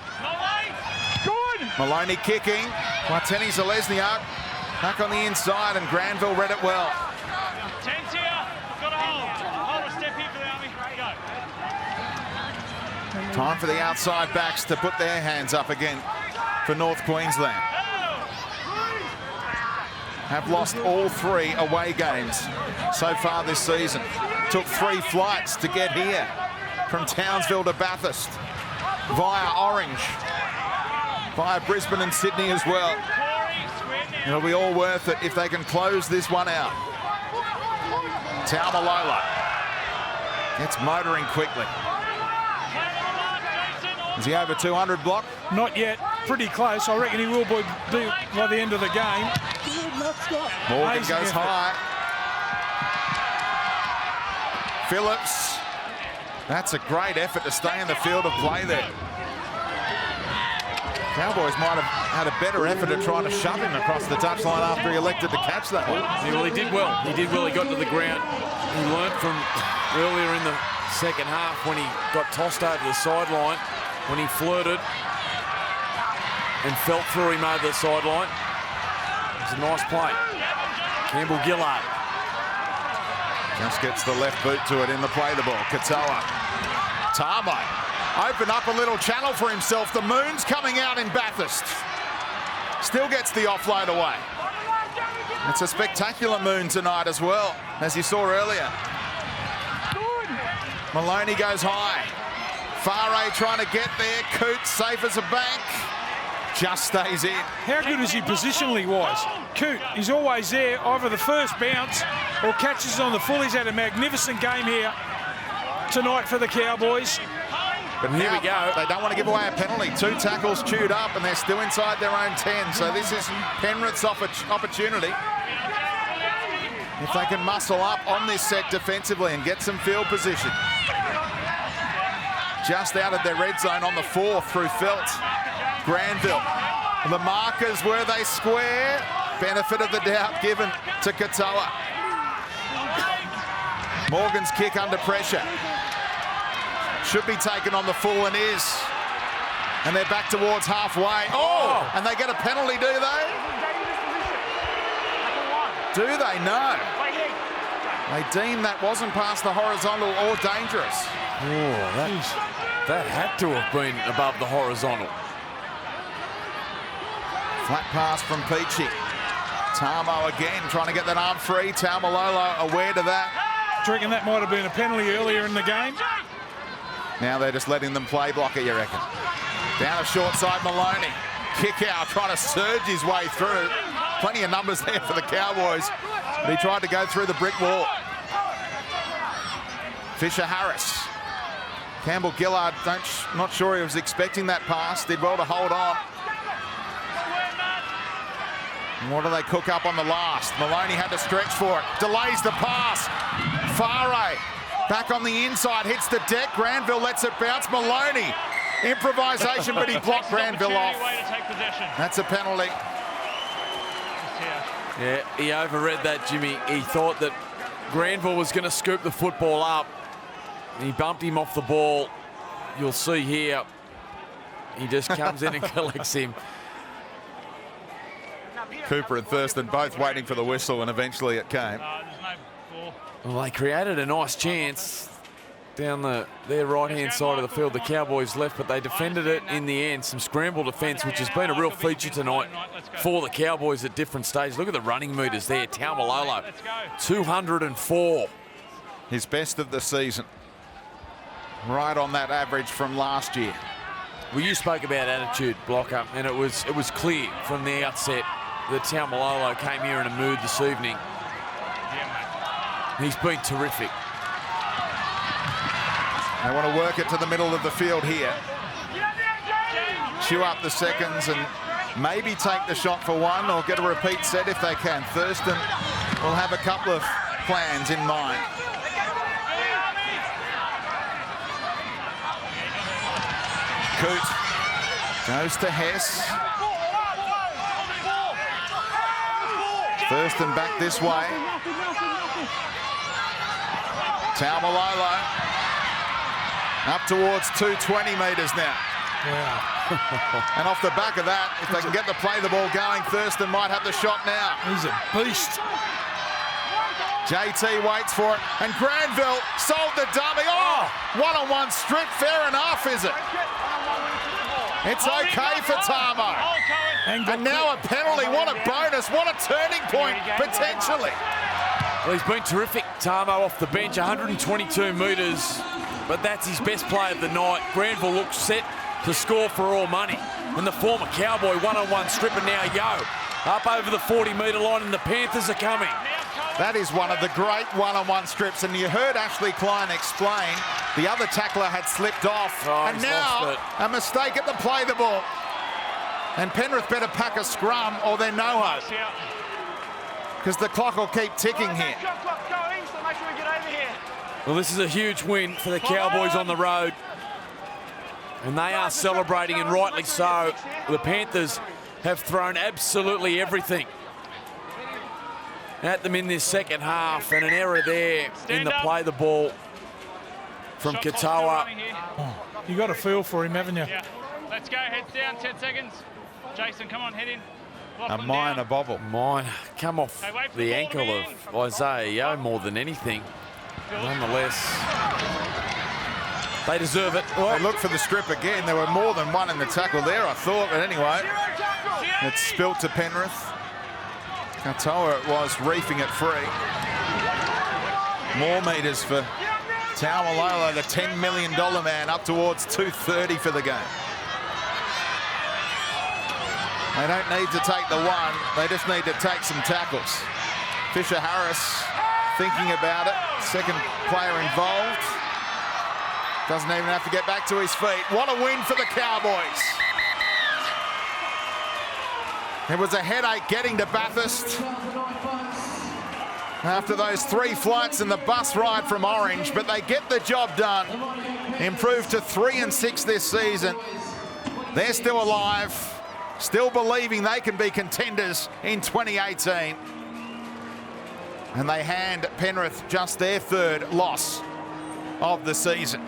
Good. Maloney kicking. Martini Zalesniak back on the inside, and Granville read it well. 10's here. Got a hold. Hold a step here for the Army. Go. Time for the outside backs to put their hands up again for North Queensland. Have lost all 3 away games so far this season. Took 3 flights to get here from Townsville to Bathurst via Orange, via Brisbane and Sydney as well. It'll be all worth it if they can close this one out. Taumalolo gets motoring quickly. Is he over 200 block? Not yet. Pretty close. I reckon he will be by the end of the game. Morgan Amazing goes effort. high. Phillips. That's a great effort to stay in the field of play there. Cowboys might have had a better effort at trying to shove him across the touchline after he elected to catch that one. Yeah, well, he did well. He did well. He got to the ground. He learnt from earlier in the second half when he got tossed over the sideline, when he flirted and felt through him over the sideline. It was a nice play. Campbell Gillard. Just gets the left boot to it in the play the ball. Katoa. Tamo. Open up a little channel for himself. The Moon's coming out in Bathurst. Still gets the offload away. It's a spectacular Moon tonight as well, as you saw earlier. Maloney goes high. Farah trying to get there. Coote safe as a bank. Just stays in. How good is he positionally wise? Coote, he's always there, either the first bounce or catches on the full. He's had a magnificent game here tonight for the Cowboys. But here we go. They don't want to give away a penalty. 2 tackles chewed up and they're still inside their own 10. So this is Penrith's opportunity. If they can muscle up on this set defensively and get some field position. Just out of their red zone on the 4th through Phillips. Granville. The markers where they square. Benefit of the doubt given to Katoa. Morgan's kick under pressure. Should be taken on the full and is. And they're back towards halfway. Oh! And they get a penalty, do they? Do they? No. They deem that wasn't past the horizontal or dangerous. Oh, that had to have been above the horizontal. Flat pass from Peachy. Tamo again trying to get that arm free. Taumalolo aware to that. Do you reckon that might have been a penalty earlier in the game? Now they're just letting them play block it, you reckon? Down a short side, Maloney. Kick out, trying to surge his way through. Plenty of numbers there for the Cowboys. But he tried to go through the brick wall. Fisher-Harris. Campbell Gillard, not sure he was expecting that pass. Did well to hold on. And what do they cook up on the last? Maloney had to stretch for it. Delays the pass. Farah back on the inside, hits the deck. Granville lets it bounce. Maloney, improvisation, but he blocked Granville off. That's a penalty. Yeah, he overread that, Jimmy. He thought that Granville was going to scoop the football up. He bumped him off the ball. You'll see here, he just comes in and collects him. Cooper and Thurston both waiting for the whistle, and eventually it came. Well, they created a nice chance down their right-hand side of the field. The Cowboys left, but they defended it in the end. Some scramble defence, which has been a real feature tonight for the Cowboys at different stages. Look at the running meters there. Taumalolo, 204. His best of the season. Right on that average from last year. Well, you spoke about attitude, Blocker, and it was clear from the outset that Taumalolo came here in a mood this evening. He's been terrific. They want to work it to the middle of the field here. Chew up the seconds and maybe take the shot for one or get a repeat set if they can. Thurston will have a couple of plans in mind. Coote goes to Hess. Thurston back this way. Taumalolo up towards 220 metres now. Yeah. And off the back of that, if they can get the play the ball going, Thurston might have the shot now. He's a beast. JT waits for it, and Granville sold the dummy. Oh, one-on-one strip, fair enough, is it? It's okay for Tamo. And now a penalty, what a bonus, what a turning point, potentially. Well, he's been terrific, Tamo, off the bench, 122 metres, but that's his best play of the night. Granville looks set to score for all money. And the former Cowboy one-on-one stripper now, up over the 40-metre line, and the Panthers are coming. That is one of the great one-on-one strips, and you heard Ashley Klein explain the other tackler had slipped off, and now a mistake at the play the ball. And Penrith better pack a scrum or they're no hope, because the clock will keep ticking here. Well, this is a huge win for the Cowboys on the road. And they are celebrating, and rightly so. The Panthers have thrown absolutely everything at them in this second half, and an error there in the play the ball from Katoa. You got a feel for him, haven't you? Yeah. Let's go, heads down, 10 seconds. Jason, come on, head in. A minor bobble. Mine come off Hey, wait for the the ball to ankle be of Isaiah Yeo more than anything. Nonetheless, they deserve it. They look for the strip again. There were more than one in the tackle there, I thought. But anyway, it's spilt to Penrith. Katoa it was, reefing it free. More metres for Taumalolo, the $10 million man, up towards 230 for the game. They don't need to take the one, they just need to take some tackles. Fisher Harris thinking about it, second player involved. Doesn't even have to get back to his feet. What a win for the Cowboys. It was a headache getting to Bathurst after those 3 flights and the bus ride from Orange, but they get the job done. Improved to 3-6 this season. They're still alive, still believing they can be contenders in 2018. And they hand Penrith just their 3rd loss of the season.